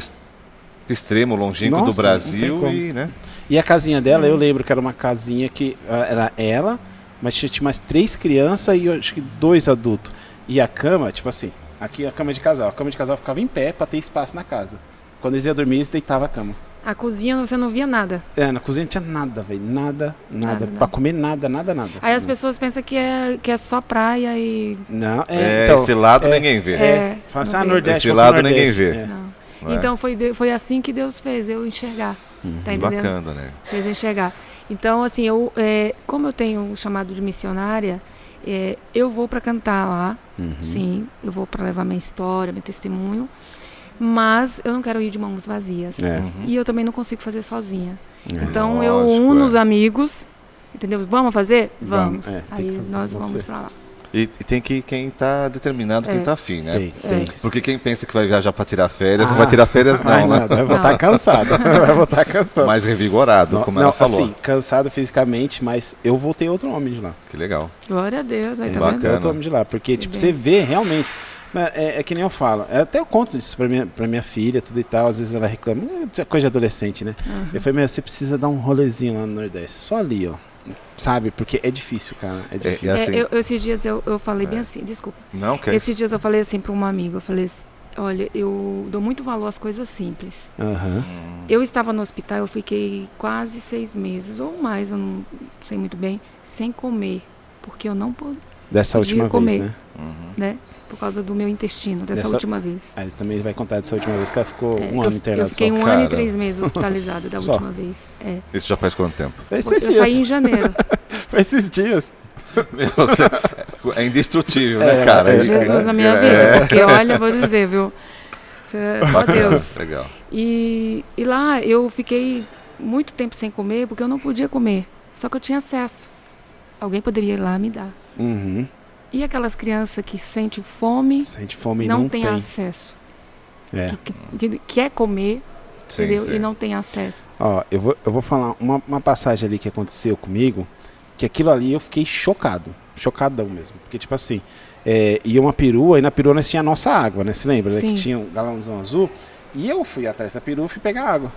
B: extremo, longínquo
A: Nossa,
B: do Brasil,
A: não tem como.
B: e, né?
A: E a casinha dela, eu lembro que era uma casinha que era ela, mas tinha mais 3 crianças e eu acho que 2 adultos. E a cama, tipo assim, aqui a cama de casal. A cama de casal ficava em pé pra ter espaço na casa. Quando eles iam dormir, eles deitavam a cama.
C: A cozinha você não via nada.
A: Na cozinha não tinha nada, velho. Nada.
C: Nada.
A: Pra comer nada.
C: Aí as pessoas pensam que é só praia e...
A: Não,
B: então, esse lado ninguém vê.
A: Fala assim,
C: não vê.
A: Nordeste.
B: Esse lado ninguém vê.
C: Não.
B: Não é?
C: Então foi assim que Deus fez eu enxergar. Tá entendendo?
B: Bacana, né?
C: Fez eu enxergar. Então, assim, como eu tenho o chamado de missionária, eu vou para cantar lá, sim, eu vou para levar minha história, meu testemunho, mas eu não quero ir de mãos vazias. E eu também não consigo fazer sozinha. Então, eu uno os amigos, entendeu? Vamos fazer? Vamos. Aí nós vamos para lá.
B: E tem que quem está determinado, quem está afim, né?
A: Tem.
B: Porque quem pensa que vai viajar para tirar férias, não vai tirar férias não, né?
A: Vai voltar cansado. Vai voltar cansado.
B: Mais revigorado, como ela falou.
A: Assim, cansado fisicamente, mas eu vou ter outro homem de lá.
B: Que legal.
C: Glória a Deus. Aí tá
B: bacana.
C: vendo?
A: Outro homem de lá. Porque, tipo, você vê realmente... É que nem eu falo. Até eu conto isso pra minha filha, tudo e tal. Às vezes ela reclama. É coisa de adolescente, né? Eu falei, você precisa dar um rolezinho lá no Nordeste. Só ali, ó. Sabe? Porque é difícil, cara. É difícil.
B: Assim,
C: esses dias eu falei bem assim, desculpa.
B: Não, que
C: Esses dias eu falei assim para um amigo, eu falei assim, olha, eu dou muito valor às coisas simples. Eu estava no hospital, eu fiquei quase 6 meses, ou mais, eu não sei muito bem, sem comer. Porque eu não podia
A: Dessa última
C: comer,
A: vez,
C: né? Por causa do meu intestino, dessa última vez.
A: Aí também vai contar dessa última vez que ela ficou um ano internada.
C: Eu fiquei
A: só.
C: 1 ano e 3 meses hospitalizada da
A: Só.
C: última vez.
B: Isso já faz quanto tempo?
A: Foi
C: Eu
A: esses dias.
C: saí em janeiro.
A: Foi esses dias.
B: Você é indestrutível, né, cara?
C: Jesus na minha vida, porque olha, vou dizer, viu? Só Deus.
B: Legal.
C: E lá eu fiquei muito tempo sem comer, porque eu não podia comer. Só que eu tinha acesso. Alguém poderia ir lá me dar. E aquelas crianças que sentem fome,
A: Sente fome e
C: não tem acesso. Que quer comer,
B: Sim,
C: entendeu?
B: sim.
C: E não tem acesso.
A: Ó, eu vou falar uma passagem ali que aconteceu comigo, que aquilo ali eu fiquei chocado. Chocadão mesmo. Porque, tipo assim, ia uma perua, e na perua nós tinha a nossa água, né? Você lembra? Né? Que tinha um galãozão azul. E eu fui atrás da perua e fui pegar água.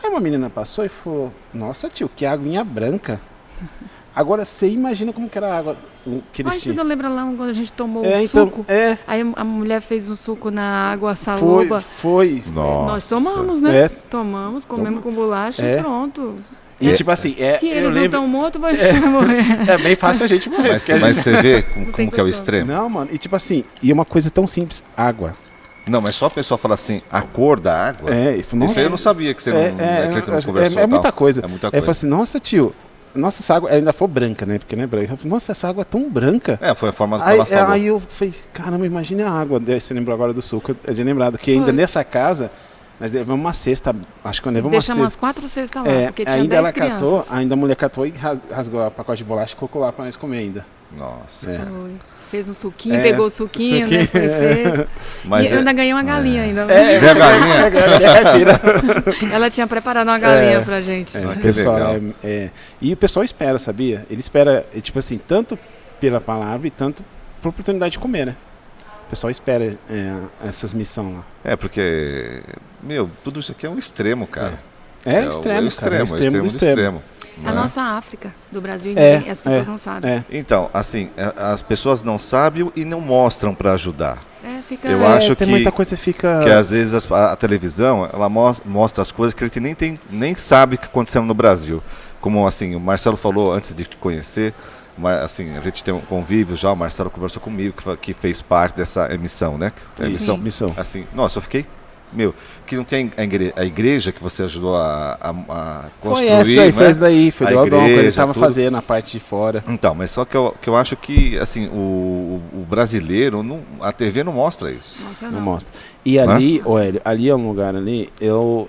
A: Aí uma menina passou e falou, nossa tio, que aguinha branca. Agora você imagina como que era a água que eles
C: Mas você
A: tinham.
C: não lembra lá quando a gente tomou o
A: Então,
C: suco? Aí a mulher fez um suco na água
A: foi,
C: saloba.
A: foi.
B: Nossa.
C: Nós tomamos, né?
A: É.
C: Tomamos, comemos com bolacha e pronto.
A: E tipo assim,
C: Se
A: eu
C: eles não
A: lembro,
C: estão mortos, vai morrer.
A: é bem fácil a gente morrer.
B: Mas,
A: porque a
B: mas
A: gente...
B: você vê
C: tem
B: como que é o
C: questão.
B: extremo?
A: Não, mano, e tipo assim, e uma coisa tão simples, água.
B: Não, mas só a pessoa fala assim, a cor da água.
A: E falou,
B: Isso aí eu não sabia que você não conversou.
A: é muita coisa.
B: É muita
A: Aí eu
B: coisa.
A: falei assim, nossa tio, nossa, essa água ainda foi branca, né? Porque não é branca. Eu falei, nossa, essa água é tão branca.
B: Foi a forma que ela falou.
A: Aí eu falei, caramba, imagine a água. Daí você lembrou agora do suco, eu tinha lembrado que ainda nessa casa, nós levamos uma cesta, acho que eu levamos uma cesta.
C: Deixamos umas 4 cestas lá, porque tinha
A: ainda
C: 10
A: ela
C: crianças.
A: catou, ainda a mulher catou e rasgou a pacote de bolacha e colocou lá pra nós comer ainda.
B: Nossa.
C: Foi. Fez um suquinho, pegou o suquinho, né? Fez.
B: Mas
C: e eu ainda ganhei uma galinha ainda.
B: Vê a galinha?
C: Ela tinha preparado uma galinha pra gente.
A: O
B: que
A: pessoal,
B: legal.
A: e o pessoal espera, sabia? Ele espera, tipo assim, tanto pela palavra e tanto por oportunidade de comer, né? O pessoal espera essas missões lá.
B: Porque, tudo isso aqui é um extremo, cara.
A: É o extremo, cara. É o extremo do extremo.
C: A nossa África, do Brasil, e as pessoas não sabem.
B: Então, assim, as pessoas não sabem e não mostram para ajudar.
C: Eu
B: acho
A: tem
B: que
A: muita coisa fica...
B: Que às vezes a televisão, ela mostra as coisas que a gente nem sabe que aconteceu no Brasil. Como assim, o Marcelo falou antes de te conhecer, assim, a gente tem um convívio já, o Marcelo conversou comigo, que fez parte dessa emissão, né?
A: Missão.
B: Assim, nossa, eu fiquei... que não tem a igreja que você ajudou a construir,
A: foi essa daí,
B: né?
A: fez daí, foi
B: A
A: do Aldon, que ele
B: igreja,
A: estava
B: tudo.
A: fazendo na parte de fora.
B: Então, mas só que eu acho que, assim, o brasileiro, a TV não mostra isso.
C: Nossa,
A: Não mostra. E ali, Hélio, ali é um lugar ali, eu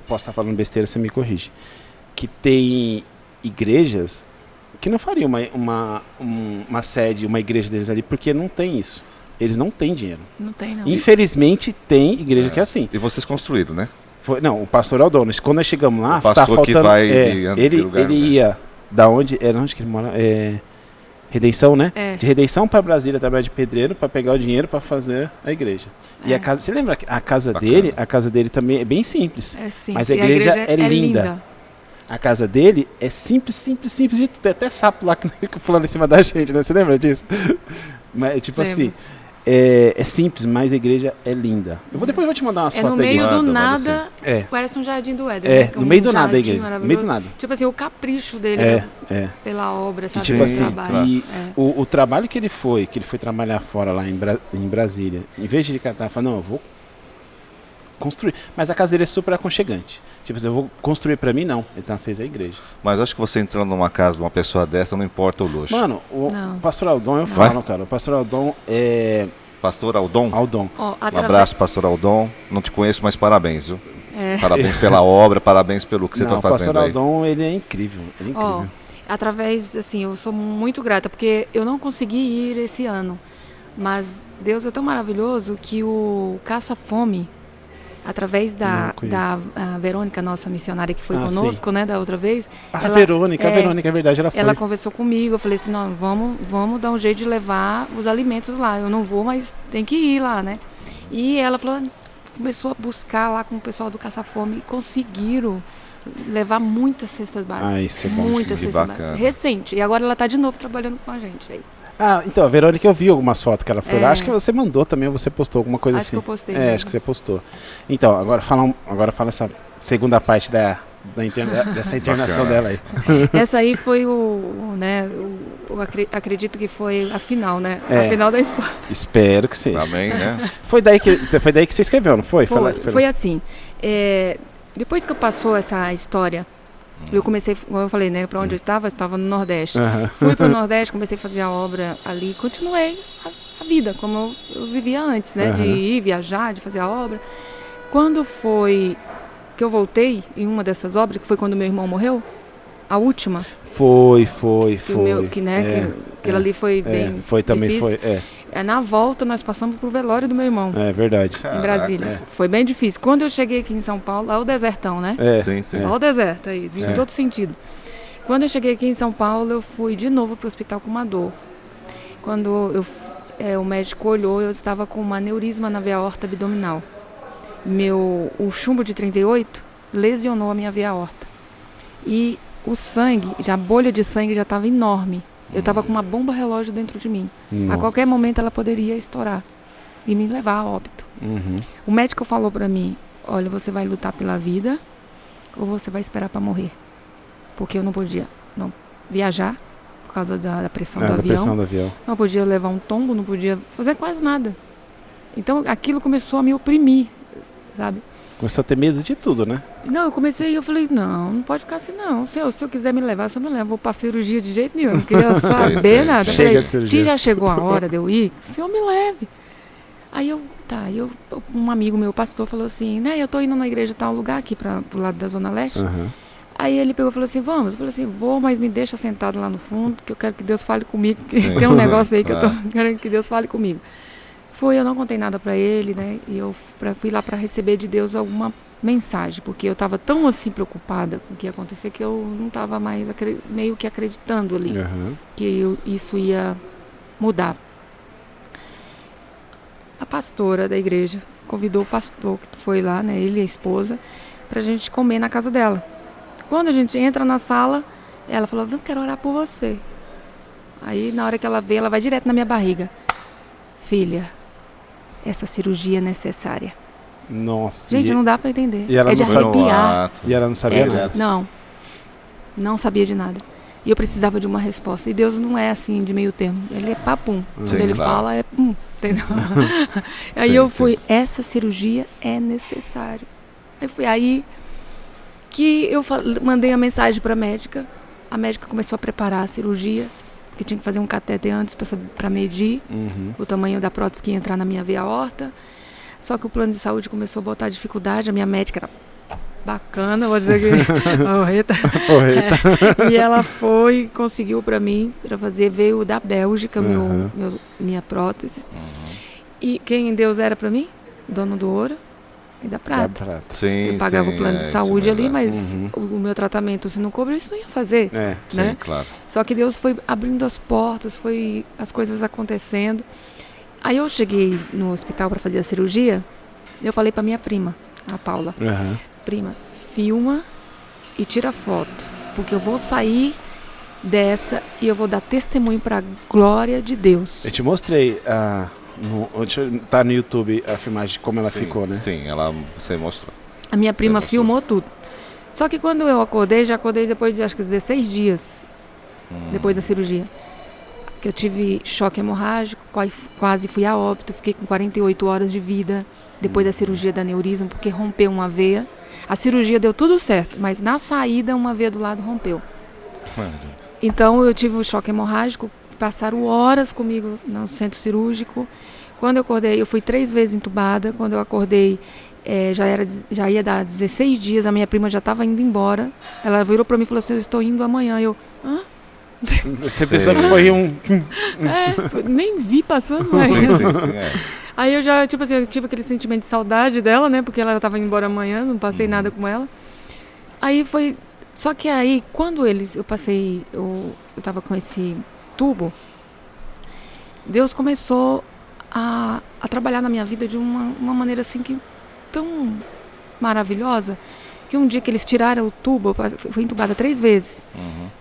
A: posso estar falando besteira, você me corrige, que tem igrejas que não fariam uma sede, uma igreja deles ali, porque não tem isso. Eles não têm dinheiro.
C: Não tem, não.
A: Infelizmente, tem igreja que é assim.
B: E vocês construíram, né?
A: Não, o pastor Aldonis, quando nós chegamos lá,
B: O pastor
A: tá faltando...
B: que vai
A: ele
B: lugar, né?
A: ia da onde... Era onde que ele mora? Redenção, né? De Redenção para Brasília, trabalhar de pedreiro, para pegar o dinheiro para fazer a igreja. E a casa... Você lembra que a casa dele também é bem simples.
C: É simples.
A: Mas a igreja é linda. A casa dele é simples de tudo. Tem até sapo lá que pulando em cima da gente, né? Você lembra disso? Mas, tipo
C: Lembro.
A: assim... é simples, mas a igreja é linda. Depois vou te mandar umas fotos
C: no
A: da
C: meio
A: igreja.
C: do nada,
A: É.
C: parece um jardim do Éden.
A: No meio do nada a
C: jardim
A: igreja. No meio do
C: maravilhoso.
A: nada.
C: Tipo assim, o capricho dele pela obra, sabe?
A: Tipo
C: pelo
A: assim,
C: trabalho.
A: e o trabalho que ele foi trabalhar fora lá em Brasília, em vez de ele cantar, ele falou, não, eu vou construir. Mas a casa dele é super aconchegante. Tipo assim, eu vou construir pra mim, não. Ele fez a igreja.
B: Mas acho que você entrando numa casa de uma pessoa dessa, não importa o luxo.
A: Mano, o
C: Não.
A: pastor Aldon, eu falo, cara, o pastor Aldon é...
B: Pastor Aldon?
A: Aldon.
C: Ó,
B: Um abraço, pastor Aldon. Não te conheço, mas parabéns, viu? Parabéns pela obra, parabéns pelo que você está
A: Não, o
B: fazendo
A: pastor
B: aí.
A: Aldon, ele é incrível. Ele é incrível.
C: Através, assim, eu sou muito grata, porque eu não consegui ir esse ano. Mas Deus é tão maravilhoso que o Caça-Fome, através da a Verônica, nossa missionária que foi conosco, né, da outra vez.
A: A Verônica, é verdade, ela foi.
C: Ela conversou comigo, eu falei assim, não, vamos dar um jeito de levar os alimentos lá. Eu não vou, mas tem que ir lá, né? E ela falou, começou a buscar lá com o pessoal do Caça-Fome e conseguiram levar muitas cestas básicas.
A: Isso é bom.
C: Muitas
B: Que
C: cestas
B: bacana.
C: básicas. Recente. E agora ela está de novo trabalhando com a gente aí.
A: Então, a Verônica, eu vi algumas fotos que ela foi lá. Acho que você mandou também, ou você postou alguma coisa
C: Acho
A: assim.
C: que eu postei
A: acho
C: mesmo.
A: que você postou. Então, agora fala essa segunda parte dessa internação
B: Bacana.
A: dela aí.
C: Essa aí foi acredito que foi a final, né? A final da história.
A: Espero que seja.
B: Amém, né?
A: Foi daí que você escreveu, não foi?
C: Foi assim. Depois que passou essa história, eu comecei, como eu falei, né? Para onde eu estava no Nordeste. Fui para o Nordeste, comecei a fazer a obra ali, continuei a vida como eu vivia antes, né? De ir viajar, de fazer a obra. Quando foi que eu voltei em uma dessas obras, que foi quando meu irmão morreu, a última.
A: Foi.
C: Aquilo ali foi bem
A: foi também,
C: difícil. Na volta, nós passamos pro velório do meu irmão.
A: É verdade.
C: Em Brasília. Foi bem difícil. Quando eu cheguei aqui em São Paulo, lá é o desertão, né?
B: Sim.
C: Olha o deserto aí, em todo sentido. Quando eu cheguei aqui em São Paulo, eu fui de novo pro hospital com uma dor. Quando o médico olhou, eu estava com um aneurisma na veia aorta abdominal. O chumbo de 38 lesionou a minha veia aorta. E o sangue, a bolha de sangue já estava enorme. Eu estava com uma bomba relógio dentro de mim.
A: Nossa.
C: A qualquer momento ela poderia estourar e me levar a óbito. O médico falou para mim, olha, você vai lutar pela vida ou você vai esperar para morrer. Porque eu não podia viajar por causa da pressão do avião. Não podia levar um tombo, não podia fazer quase nada. Então aquilo começou a me oprimir, sabe?
A: Começou a ter medo de tudo, né?
C: Não, eu falei, não pode ficar assim não. Se eu quiser me levar, me leva. Vou para cirurgia de jeito nenhum. Não queria saber nada.
A: Chega de cirurgia.
C: Se já chegou a hora de eu ir, o senhor me leve. Aí um amigo meu, pastor, falou assim, né, eu tô indo na igreja tal lugar aqui pro lado da Zona Leste. Aí ele pegou e falou assim, vamos. Eu falei assim, vou, mas me deixa sentado lá no fundo, que eu quero que Deus fale comigo. Tem um negócio aí que eu tô querendo que Deus fale comigo. Eu não contei nada para ele, né? E eu fui lá para receber de Deus alguma mensagem, porque eu estava tão assim preocupada com o que ia acontecer que eu não estava mais meio que acreditando ali que isso ia mudar. A pastora da igreja convidou o pastor que foi lá, né? Ele e a esposa, para a gente comer na casa dela. Quando a gente entra na sala, ela falou: eu quero orar por você. Aí na hora que ela vê, ela vai direto na minha barriga. Filha, essa cirurgia é necessária.
A: Nossa.
C: Gente, não dá para entender.
A: E ela
C: é de arrepiar.
A: E ela não sabia nada?
C: Não sabia de nada. E eu precisava de uma resposta. E Deus não é assim, de meio termo. Ele é papum. Quando ele fala, é pum. Entendeu? Aí eu fui, essa cirurgia é necessária. Aí foi aí que eu mandei a mensagem para a médica. A médica começou a preparar a cirurgia, porque tinha que fazer um catéter antes para medir o tamanho da prótese que ia entrar na minha veia aorta. Só que o plano de saúde começou a botar dificuldade. A minha médica era bacana, vou dizer que porreta. E ela conseguiu para mim, para fazer, veio da Bélgica minha prótese. E quem Deus era para mim? Dono do ouro e da prata.
B: Sim,
C: eu pagava o plano de saúde ali, mas o meu tratamento, se não cobre, isso não ia fazer. Né?
B: Sim, claro.
C: Só que Deus foi abrindo as portas, foi as coisas acontecendo. Aí eu cheguei no hospital para fazer a cirurgia, eu falei para minha prima, a Paula, prima, filma e tira foto, porque eu vou sair dessa e eu vou dar testemunho para a glória de Deus.
A: Eu te mostrei Tá no YouTube a filmagem de como ela
B: Sim,
A: ficou, né?
B: Sim, você mostrou.
C: A minha prima
B: mostrou.
C: filmou tudo. Só que quando eu acordei, já acordei depois de acho que 16 dias depois da cirurgia. Que eu tive choque hemorrágico, quase fui a óbito, fiquei com 48 horas de vida depois da cirurgia da aneurisma, porque rompeu uma veia. A cirurgia deu tudo certo, mas na saída uma veia do lado rompeu. Então eu tive o choque hemorrágico, passaram horas comigo no centro cirúrgico. Quando eu acordei, eu fui 3 vezes entubada. Quando eu acordei, já ia dar 16 dias, a minha prima já estava indo embora. Ela virou para mim e falou assim, eu estou indo amanhã. Eu, hã?
A: Você pensou que foi
C: Nem vi passando, mas...
B: Sim,
C: Aí eu já, tipo assim, eu tive aquele sentimento de saudade dela, né? Porque ela estava indo embora amanhã, não passei nada com ela. Aí foi... Só que aí, quando eu estava com esse tubo, Deus começou a trabalhar na minha vida de uma maneira assim que tão maravilhosa, que um dia que eles tiraram o tubo, eu fui entubada 3 vezes.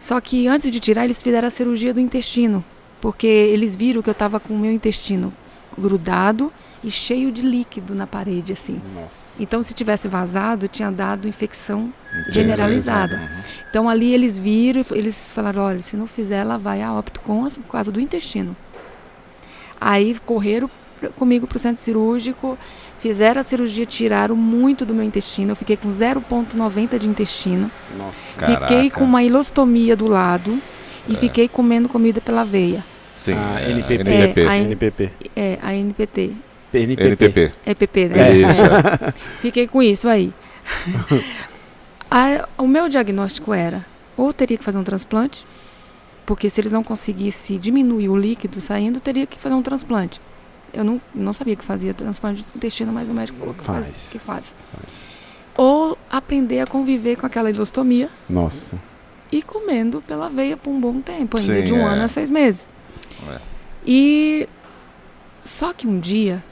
C: Só que antes de tirar, eles fizeram a cirurgia do intestino, porque eles viram que eu estava com o meu intestino grudado e cheio de líquido na parede, assim.
A: Nossa.
C: Então, se tivesse vazado, tinha dado infecção generalizada. Então, ali eles viram, eles falaram, olha, se não fizer, ela vai a óbito por causa do intestino. Aí, correram comigo para o centro cirúrgico, fizeram a cirurgia, tiraram muito do meu intestino, eu fiquei com 0,90 de intestino.
A: Nossa.
C: Fiquei com uma ilostomia do lado e fiquei comendo comida pela veia.
B: Sim,
A: A NPP.
B: NPP.
C: A NPT.
B: NPP.
C: EPP, né?
B: Isso,
C: Fiquei com isso aí. O meu diagnóstico era, ou teria que fazer um transplante, porque se eles não conseguissem diminuir o líquido saindo, teria que fazer um transplante. Eu não sabia que fazia transplante de intestino, mas o médico falou que faz. Ou aprender a conviver com aquela ilostomia.
A: Nossa.
C: E comendo pela veia por um bom tempo, ainda
B: Sim,
C: de 1 ano a 6 meses. E só que um dia,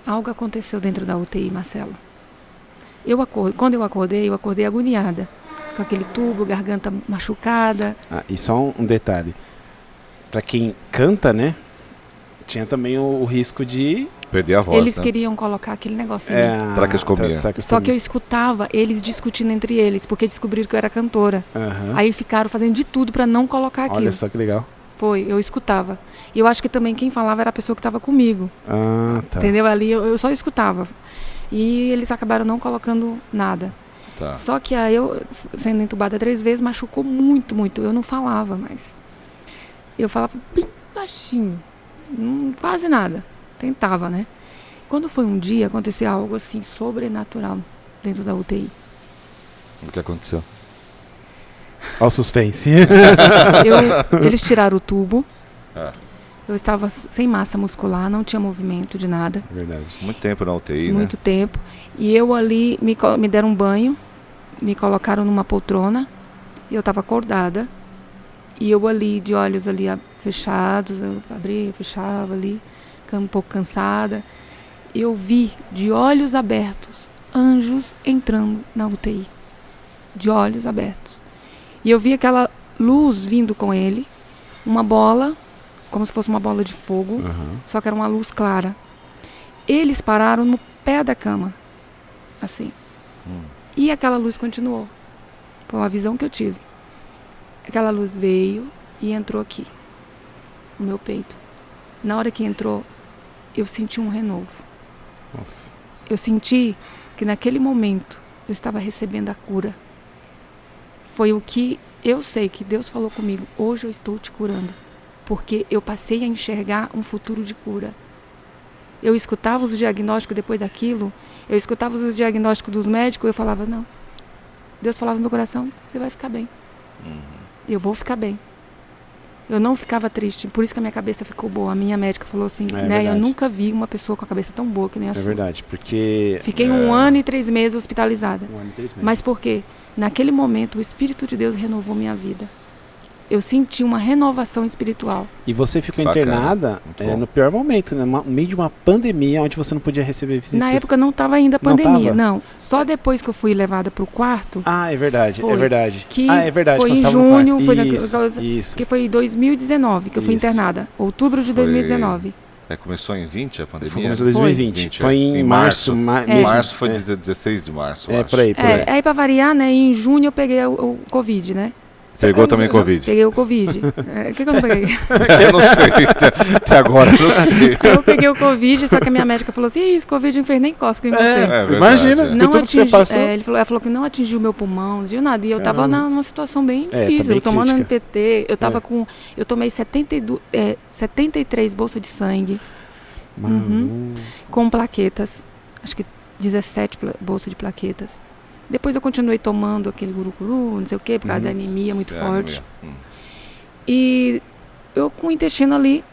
C: algo aconteceu dentro da UTI, Marcelo. Quando eu acordei agoniada, com aquele tubo, garganta machucada.
A: E só um detalhe. Para quem canta, né? Tinha também o risco de...
B: perder a voz,
C: Eles
B: né?
C: queriam colocar aquele negócio
B: Traqueostomia.
C: Só que eu escutava eles discutindo entre eles, porque descobriram que eu era cantora. Aí ficaram fazendo de tudo para não colocar aquilo.
A: Olha só que legal.
C: Foi, eu escutava. E eu acho que também quem falava era a pessoa que estava comigo.
A: Tá.
C: Entendeu? Ali eu só escutava. E eles acabaram não colocando nada.
B: Tá.
C: Só que aí eu, sendo entubada 3 vezes, machucou muito, muito. Eu não falava mais. Eu falava bem baixinho. Quase nada. Tentava, né? Quando foi um dia, aconteceu algo assim sobrenatural dentro da UTI.
B: O que aconteceu?
A: Olha o suspense.
C: Eles tiraram o tubo. Eu estava sem massa muscular, não tinha movimento de nada.
A: Verdade.
B: Muito tempo na UTI,
C: Muito tempo. E eu ali, me deram um banho, me colocaram numa poltrona, e eu estava acordada. E eu ali, de olhos ali fechados, eu abria, fechava ali, um pouco cansada. Eu vi, de olhos abertos, anjos entrando na UTI. De olhos abertos. E eu vi aquela luz vindo com ele, uma bola, como se fosse uma bola de fogo, só que era uma luz clara. Eles pararam no pé da cama, assim. E aquela luz continuou. Foi uma visão que eu tive. Aquela luz veio e entrou aqui, no meu peito. Na hora que entrou, eu senti um renovo.
A: Nossa.
C: Eu senti que naquele momento eu estava recebendo a cura. Foi o que eu sei que Deus falou comigo. Hoje eu estou te curando. Porque eu passei a enxergar um futuro de cura. Eu escutava os diagnósticos depois daquilo. Eu escutava os diagnósticos dos médicos. Eu falava, não. Deus falava no meu coração, você vai ficar bem. Eu vou ficar bem. Eu não ficava triste. Por isso que a minha cabeça ficou boa. A minha médica falou assim, né? Eu nunca vi uma pessoa com a cabeça tão boa que nem a sua.
A: É verdade, porque...
C: Fiquei 1 ano e 3 meses hospitalizada.
A: 1 ano e 3 meses.
C: Mas por quê? Naquele momento, o Espírito de Deus renovou minha vida. Eu senti uma renovação espiritual.
A: E você ficou
B: Bacana.
A: Internada no pior momento, né? No meio de uma pandemia, onde você não podia receber visitas.
C: Na época não estava ainda a pandemia,
A: tava?
C: não. Só depois que eu fui levada para o quarto.
A: É verdade,
C: Foi.
A: é verdade.
C: Que
A: é verdade.
C: foi
A: quando
C: em
A: você tava no
C: junho,
A: quarto.
C: foi
A: Isso.
C: que foi em 2019 que eu fui
A: Isso.
C: internada. Outubro de 2019.
B: Começou em 20 a pandemia?
A: Começou em 2020. Foi em março.
B: Março foi 16 de março, eu acho.
A: Por aí.
C: Aí pra variar, né, em junho eu peguei o Covid, né?
B: Pegou também Covid?
C: Peguei o Covid. O que eu não peguei?
B: Eu não sei, até agora eu não sei.
C: Eu peguei o Covid, só que a minha médica falou assim, esse Covid não fez nem cócega em você.
B: Verdade,
A: imagina,
C: não
A: tudo que você passou.
C: Ela falou que não atingiu o meu pulmão, não atingiu nada. E eu tava numa situação bem difícil,
A: tá bem
C: tomando
A: crítica.
C: NPT, eu tomei 73 bolsas de sangue, com plaquetas, acho que 17 bolsas de plaquetas. Depois eu continuei tomando aquele gurucuru, não sei o quê, por causa da anemia muito forte. E eu com o intestino ali,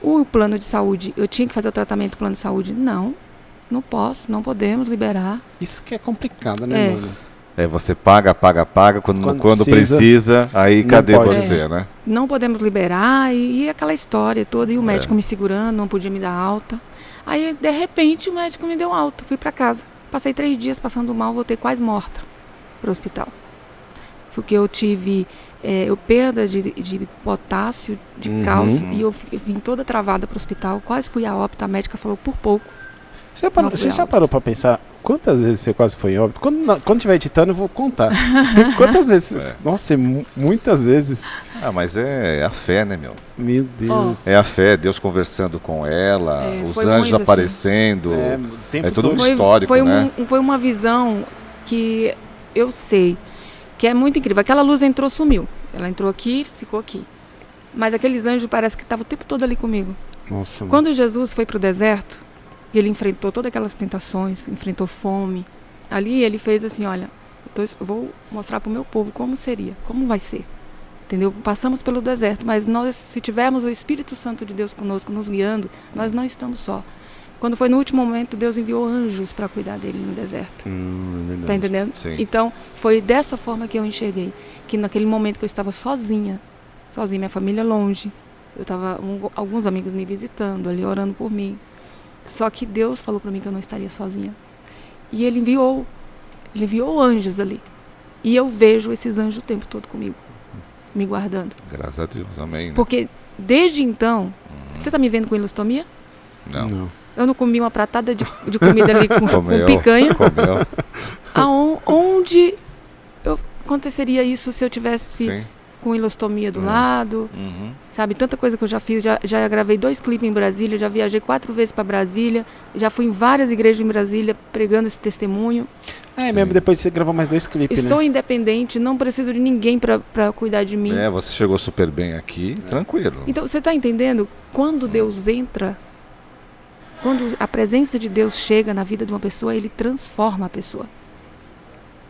C: o plano de saúde, eu tinha que fazer o tratamento do plano de saúde. Não posso, não podemos liberar.
A: Isso que é complicado, né, mano?
B: Você paga, quando precisa, aí cadê você, né?
C: Não podemos liberar, e aquela história toda, e o médico me segurando, não podia me dar alta. Aí, de repente, o médico me deu alta, fui pra casa. Passei 3 dias passando mal, voltei quase morta para o hospital. Porque eu tive perda de potássio, de cálcio, e eu vim toda travada para o hospital. Quase fui a óbito, a médica falou por pouco.
A: Você já parou para pensar quantas vezes você quase foi em óbito? Quando estiver editando, eu vou contar. Quantas vezes? Nossa, muitas vezes.
B: Mas é a fé, né, meu?
A: Meu Deus.
B: É a fé, Deus conversando com ela, os anjos aparecendo. É tudo um histórico, né?
C: Foi uma visão que eu sei que é muito incrível. Aquela luz entrou, sumiu. Ela entrou aqui, ficou aqui. Mas aqueles anjos parece que estavam o tempo todo ali comigo.
A: Nossa.
C: Quando Jesus foi para o deserto, ele enfrentou todas aquelas tentações, enfrentou fome. Ali ele fez assim, olha, eu vou mostrar para o meu povo como seria, como vai ser. Entendeu? Passamos pelo deserto, mas nós, se tivermos o Espírito Santo de Deus conosco, nos guiando, nós não estamos só. Quando foi no último momento, Deus enviou anjos para cuidar dele no deserto. Tá entendendo?
B: Sim.
C: Então, foi dessa forma que eu enxerguei. Que naquele momento que eu estava sozinha, minha família longe, eu estava alguns amigos me visitando ali, orando por mim. Só que Deus falou para mim que eu não estaria sozinha. E Ele enviou anjos ali. E eu vejo esses anjos o tempo todo comigo, me guardando.
B: Graças a Deus, amém. Né?
C: Porque desde então, você está me vendo com ilostomia?
B: Não.
C: Eu não comi uma pratada de comida ali com picanha.
B: Comeu.
C: Onde aconteceria isso se eu tivesse com ilostomia do lado? Sabe, tanta coisa que eu já fiz. Já gravei 2 clipes em Brasília, já viajei 4 vezes para Brasília, já fui em várias igrejas em Brasília pregando esse testemunho.
A: Mesmo depois você gravou mais 2 clipes,
C: Estou independente, não preciso de ninguém para cuidar de mim.
B: Você chegou super bem aqui, tranquilo.
C: Então, você está entendendo? Quando Deus entra, quando a presença de Deus chega na vida de uma pessoa, Ele transforma a pessoa.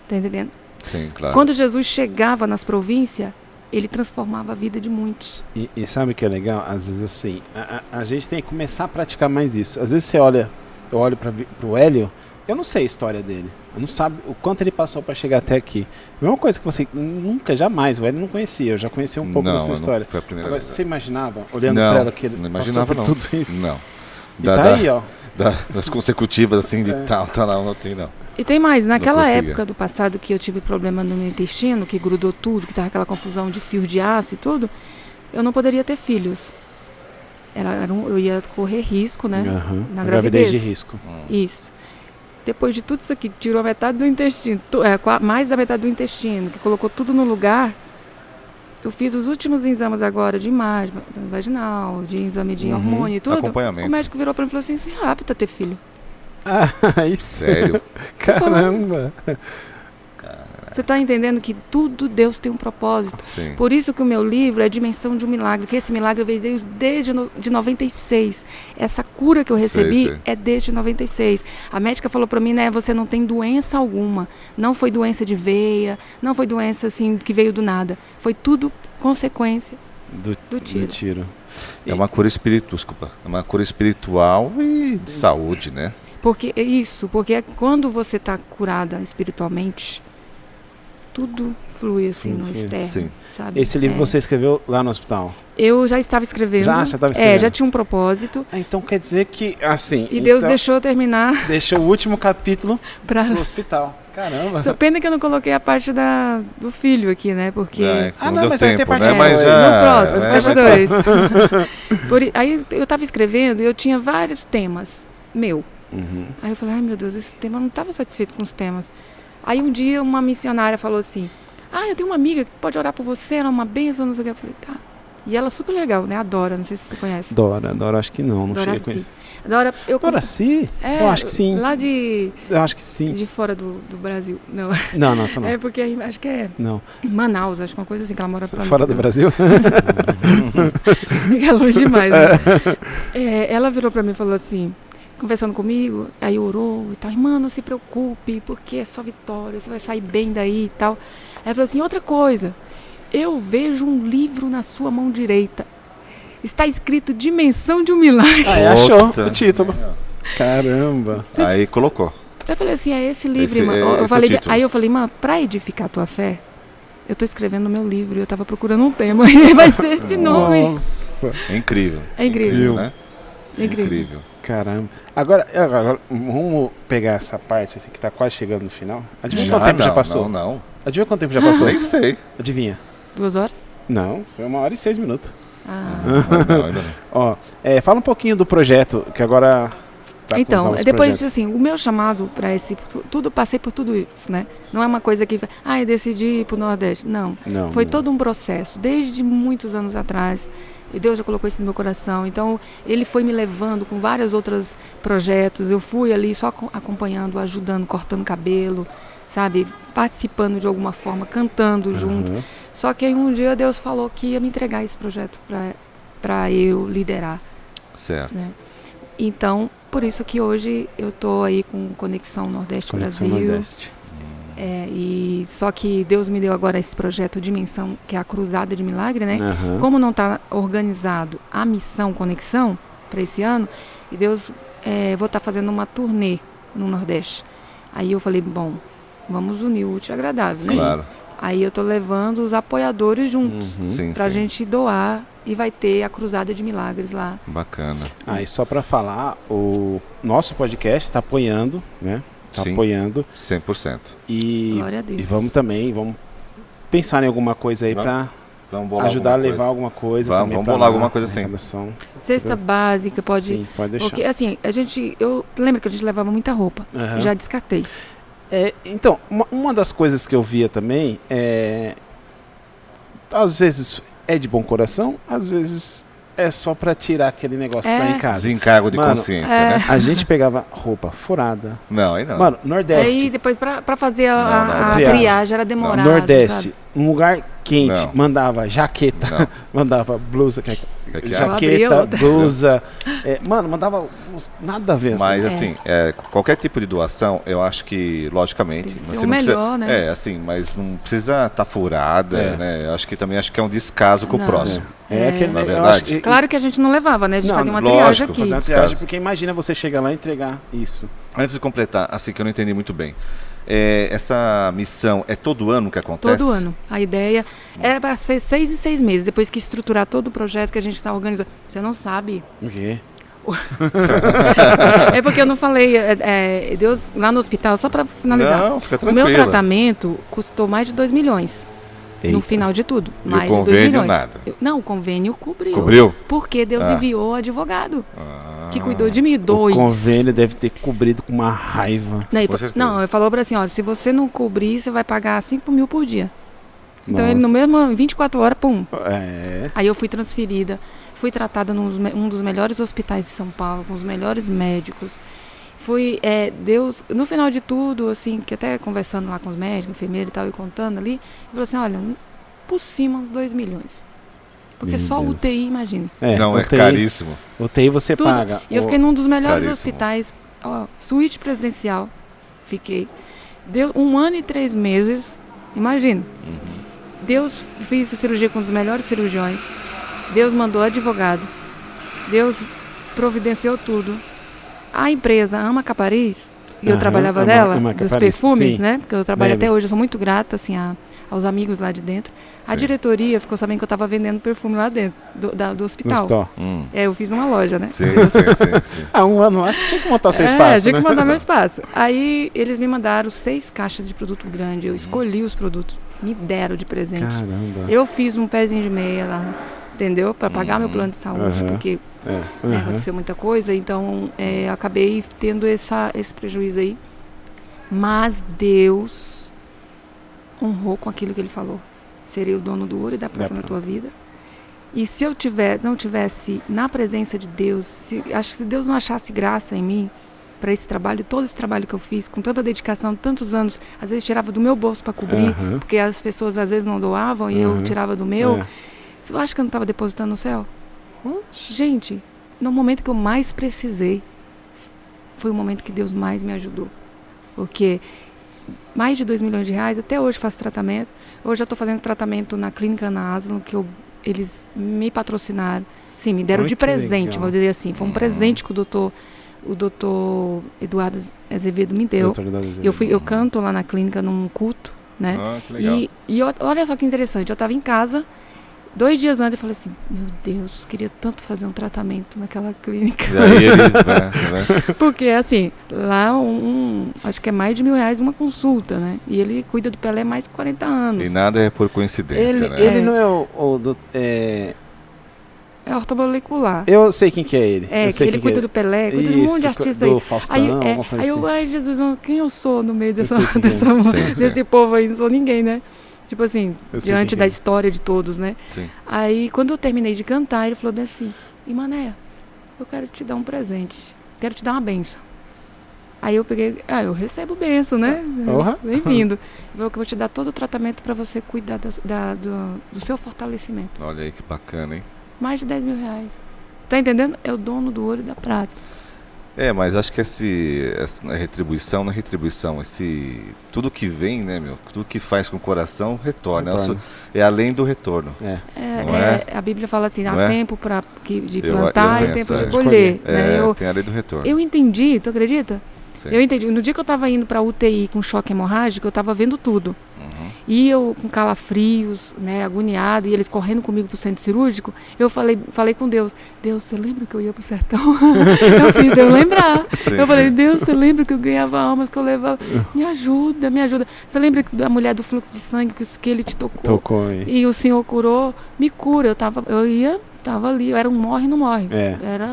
C: Está entendendo?
B: Sim, claro.
C: Quando Jesus chegava nas províncias, Ele transformava a vida de muitos.
A: E sabe o que é legal? Às vezes assim, a gente tem que começar a praticar mais isso. Às vezes eu olho para o Hélio, eu não sei a história dele. Eu não sabe o quanto ele passou para chegar até aqui. A mesma coisa que você jamais, o Hélio não conhecia. Eu já conhecia um pouco da sua história.
B: Foi a primeira
A: Agora,
B: vez.
A: você imaginava, olhando para ela, que ele
B: não imaginava,
A: passou por tudo isso?
B: Não.
A: E tá aí, ó.
B: Das consecutivas, assim, de tal, não tem, não.
C: E tem mais, naquela época do passado que eu tive problema no meu intestino, que grudou tudo, que tava aquela confusão de fio de aço e tudo, eu não poderia ter filhos. Eu ia correr risco, né? Na gravidez.
A: De risco.
C: Isso. Depois de tudo isso aqui, que tirou a metade do intestino, mais da metade do intestino, que colocou tudo no lugar, eu fiz os últimos exames agora de imagem vaginal, de exame de hormônio e tudo.
B: Acompanhamento.
C: O médico virou para mim e falou assim, você é rápido a ter filho.
B: Sério?
A: Caramba!
C: Você está entendendo que tudo Deus tem um propósito.
B: Sim.
C: Por isso que o meu livro é a dimensão de um milagre, que esse milagre veio desde de 96. Essa cura que eu recebi é desde 96. A médica falou para mim, né, você não tem doença alguma. Não foi doença de veia, não foi doença assim que veio do nada. Foi tudo consequência do tiro.
B: É uma cura espiritual e de saúde, né?
C: Porque quando você está curada espiritualmente, tudo flui assim no externo,
B: Sim.
C: sabe?
A: Esse livro você escreveu lá no hospital?
C: Eu já estava escrevendo.
A: Já estava escrevendo?
C: Já tinha um propósito.
A: Então quer dizer que, assim...
C: E Deus
A: então,
C: deixou eu terminar
A: deixou o último capítulo
C: para...
A: no hospital. Caramba.
C: Só pena que eu não coloquei a parte do filho aqui, né? Porque...
B: Não
A: não,
B: deu
A: mas vai ter
B: tempo,
A: parte
B: né? Mas
A: dois.
B: já...
C: No próximo, parte
B: vai
C: 2. Aí eu estava escrevendo e eu tinha vários temas meu.
A: Uhum.
C: Aí eu falei, ai meu Deus, esse tema, eu não estava satisfeito com os temas. Aí um dia uma missionária falou assim, eu tenho uma amiga que pode orar por você, ela é uma bênção, não sei o que. Eu falei, tá. E ela é super legal, né? A Dora, não sei se você conhece.
A: Dora, acho que não
C: Dora
A: cheguei a conhecer.
C: Dora,
A: Sim? Eu acho que sim.
C: Lá de
A: Eu acho que sim.
C: de fora do Brasil. Não.
A: Não, tá não.
C: É porque acho que é
A: Não.
C: Manaus, acho que uma coisa assim, que ela mora
A: Fora do Brasil?
C: É longe demais, né? Ela virou pra mim e falou assim, conversando comigo, aí orou e tal, irmã, não se preocupe, porque é só vitória, você vai sair bem daí e tal. Aí ela falou assim, outra coisa, eu vejo um livro na sua mão direita, está escrito Dimensão de um Milagre.
A: Achou
B: Puta.
A: o título. Caramba.
B: Aí colocou.
C: Eu falei assim, é esse livro,
B: Esse
C: irmã.
B: é-
C: Eu
B: esse é o
C: falei,
B: título.
C: aí eu falei, irmã, pra edificar a tua fé, eu tô escrevendo o meu livro e eu tava procurando um tema e vai ser esse nome.
A: Nossa.
B: É incrível.
C: É incrível.
B: Né?
C: É incrível.
A: Caramba. Agora, vamos pegar essa parte assim, que tá quase chegando no final. Adivinha quanto tempo já
B: não,
A: passou?
B: Não.
A: Adivinha quanto tempo já passou?
B: Nem sei.
A: Adivinha.
C: 2 horas?
A: Não, foi 1h06.
B: Não, ainda não.
A: Ó, fala um pouquinho do projeto, que agora tá com os
C: Então,
A: novos
C: depois
A: projetos.
C: assim, o meu chamado para passei por tudo isso, né? Não é uma coisa que, eu decidi ir pro Nordeste. Não.
A: Não,
C: Foi
A: não.
C: todo um processo, desde muitos anos atrás. E Deus já colocou isso no meu coração. Então, Ele foi me levando com vários outros projetos. Eu fui ali só acompanhando, ajudando, cortando cabelo, sabe? Participando de alguma forma, cantando junto. Só que aí um dia Deus falou que ia me entregar esse projeto para eu liderar.
B: Certo.
C: Né? Então, por isso que hoje eu tô aí com Conexão Nordeste
A: Conexão
C: Brasil.
A: Nordeste.
C: E só que Deus me deu agora esse projeto Dimensão, que é a Cruzada de Milagre, né?
A: Aham.
C: Como não está organizado a missão Conexão para esse ano, e Deus, vou estar fazendo uma turnê no Nordeste. Aí eu falei, bom, vamos unir o útil ao agradável, né?
B: Claro.
C: Aí eu tô levando os apoiadores juntos
B: Sim,
C: pra
B: sim.
C: gente doar e vai ter a Cruzada de Milagres lá.
B: Bacana.
A: E só para falar, o nosso podcast está apoiando, né? Está
B: Sim.
A: apoiando.
B: 100%.
A: E
C: Glória a Deus.
A: vamos pensar em alguma coisa aí para
B: Vamos bolar
A: ajudar a
B: alguma
A: levar
B: coisa.
A: alguma coisa.
B: Vamos
A: também pra
B: bolar
A: lá,
B: alguma coisa assim.
A: arrecadação.
C: Cesta básica, pode...
A: Sim, pode deixar.
C: Porque, assim, eu lembro que a gente levava muita roupa.
A: Aham.
C: Já descartei.
A: Então, uma das coisas que eu via também às vezes é de bom coração, às vezes é só pra tirar aquele negócio que tá em casa.
B: Desencargo de
A: Mano,
B: consciência, né?
A: A gente pegava roupa furada.
B: Não, aí não.
A: Mano, Nordeste.
C: Aí depois pra fazer
B: Não,
C: a
A: triagem.
C: triagem era demorado.
A: Nordeste,
C: sabe?
A: um lugar quente,
B: Não.
A: mandava jaqueta,
B: Não.
A: mandava blusa,
B: que é?
C: Abri
A: jaqueta,
C: outra.
A: blusa. Mano, mandava nada a ver.
B: Mas
A: assim.
B: assim, qualquer tipo de doação, eu acho que, logicamente,
C: Tem que ser
B: você
C: o
B: não
C: melhor,
B: precisa,
C: né?
B: assim, mas não precisa estar furada,
A: É.
B: né? Eu acho que também é um descaso com
C: Não.
B: o próximo.
A: Aquele,
B: Na
A: eu
B: verdade.
A: acho que-
C: Claro que a gente não levava, né? A gente
A: Não,
C: fazia uma
B: lógico,
C: triagem aqui.
A: fazer uma
B: Nesse
A: triagem,
B: caso.
A: porque imagina você chegar lá e entregar isso.
B: Antes de completar, assim que eu não entendi muito bem, essa missão é todo ano que acontece?
C: Todo ano. A ideia é para ser 6 em 6 meses, depois que estruturar todo o projeto que a gente está organizando. Você não sabe.
A: O quê?
C: É porque eu não falei. Deus, lá no hospital, só para finalizar.
B: Não, fica
C: O
B: tranquila.
C: meu tratamento custou mais de 2 milhões. No
A: Eita.
C: final de tudo.
B: E o
C: Mais de 2
B: convênio,
C: milhões.
B: nada?
C: Não, o convênio cobriu.
B: Cobriu?
C: Porque Deus
B: Ah.
C: enviou advogado
B: Ah,
C: que cuidou de mim. 2.
A: O convênio deve ter cobrido com uma raiva.
B: Com certeza.
C: Não, ele falou pra assim, ó, se você não cobrir, você vai pagar 5 mil por dia. Então
A: Nossa.
C: ele no mesmo 24 horas, pum.
A: É.
C: Aí eu fui transferida, fui tratada um dos melhores hospitais de São Paulo, com os melhores médicos. Fui, Deus, no final de tudo, assim, que até conversando lá com os médicos, enfermeiro e tal, e contando ali, ele falou assim, olha, por cima uns 2 milhões. Porque
A: Meu
C: só
A: Deus.
C: UTI, imagine.
B: não, é
A: UTI,
B: caríssimo.
A: UTI você
C: Tudo.
A: paga.
C: E eu fiquei num dos melhores
B: Caríssimo.
C: hospitais, suíte presidencial, fiquei. Deu 1 ano e 3 meses, imagina. Deus fez a cirurgia com um dos melhores cirurgiões, Deus mandou advogado, Deus providenciou tudo. A empresa Ama Capariz, e eu
A: Aham,
C: trabalhava
A: Ama
C: nela,
A: Ama
C: dos
A: Capariz,
C: perfumes,
A: sim.
C: né? Porque eu trabalho
A: Lembro.
C: até hoje, eu sou muito grata, assim, aos amigos lá de dentro. A
B: Sim.
C: diretoria ficou sabendo que eu estava vendendo perfume lá dentro do hospital. Eu fiz uma loja, né?
B: Sim, sim.
A: Há um ano lá, você tinha que montar seu espaço,
C: tinha
A: né?
C: que montar meu espaço. Aí eles me mandaram 6 caixas de produto grande. Eu escolhi os produtos, me deram de presente.
A: Caramba.
C: Eu fiz um pezinho de meia lá, entendeu? Para pagar meu plano de saúde, porque aconteceu muita coisa. Então, acabei tendo esse prejuízo aí. Mas Deus honrou com aquilo que ele falou. Serei o dono do ouro e da prata na tua vida. E se eu não tivesse na presença de Deus, acho que se Deus não achasse graça em mim para esse trabalho, todo esse trabalho que eu fiz, com tanta dedicação, tantos anos, às vezes tirava do meu bolso para cobrir, porque as pessoas às vezes não doavam e eu tirava do meu. Você acha que eu não estava depositando no céu? Gente, no momento que eu mais precisei, foi o momento que Deus mais me ajudou. Porque mais de 2 milhões de reais, até hoje faço tratamento. Hoje eu estou fazendo tratamento na clínica Ana Aslan, que eles me patrocinaram. Sim, me deram de presente, vou dizer assim. Foi um presente que o doutor Eduardo Azevedo me deu. Eu canto lá na clínica num culto, né?
B: Que legal.
C: E olha só que interessante, eu estava em casa, 2 dias antes eu falei assim, meu Deus, queria tanto fazer um tratamento naquela clínica.
B: E aí ele
C: Porque assim, lá acho que é mais de R$1.000 uma consulta, né? E ele cuida do Pelé mais de 40 anos.
B: E nada é por coincidência, né?
A: Ele não é
C: É ortomolecular.
A: Eu sei quem que é ele.
C: Ele cuida do Pelé, cuida de um monte de artistas aí.
A: Do Faustão, alguma coisa
C: aí
A: assim.
C: Ai, Jesus, quem eu sou no meio desse
B: Sim.
C: povo aí? Não sou ninguém, né? Tipo assim, diante da
A: é.
C: história de todos, né?
B: Sim.
C: Aí, quando eu terminei de cantar, ele falou bem assim, Mané, eu quero te dar um presente. Quero te dar uma benção. Aí eu peguei, eu recebo benção, né? Bem-vindo. Eu falei que eu vou te dar todo o tratamento para você cuidar do seu fortalecimento.
B: Olha aí que bacana, hein?
C: Mais de R$10.000. Tá entendendo? É o dono do ouro e da prata.
B: Mas acho que essa retribuição, tudo que vem, né, meu? Tudo que faz com o coração, retorna. É além do retorno.
C: A Bíblia fala assim, há tempo de
B: Eu
C: plantar e tempo de colher. Né?
B: Tem a lei do retorno.
C: Eu entendi, tu acredita?
B: Sim.
C: Eu entendi. No dia que eu estava indo para UTI com choque hemorrágico, eu estava vendo tudo. E eu com calafrios, né, agoniada, e eles correndo comigo pro centro cirúrgico, eu falei com Deus, você lembra que eu ia pro sertão? Eu fiz Deus lembrar. Eu falei, Deus, você lembra que eu ganhava almas, que eu levava? Me ajuda. Você lembra da mulher do fluxo de sangue que ele te tocou? E o Senhor curou? Me cura. Tava ali, eu era um morre e não morre.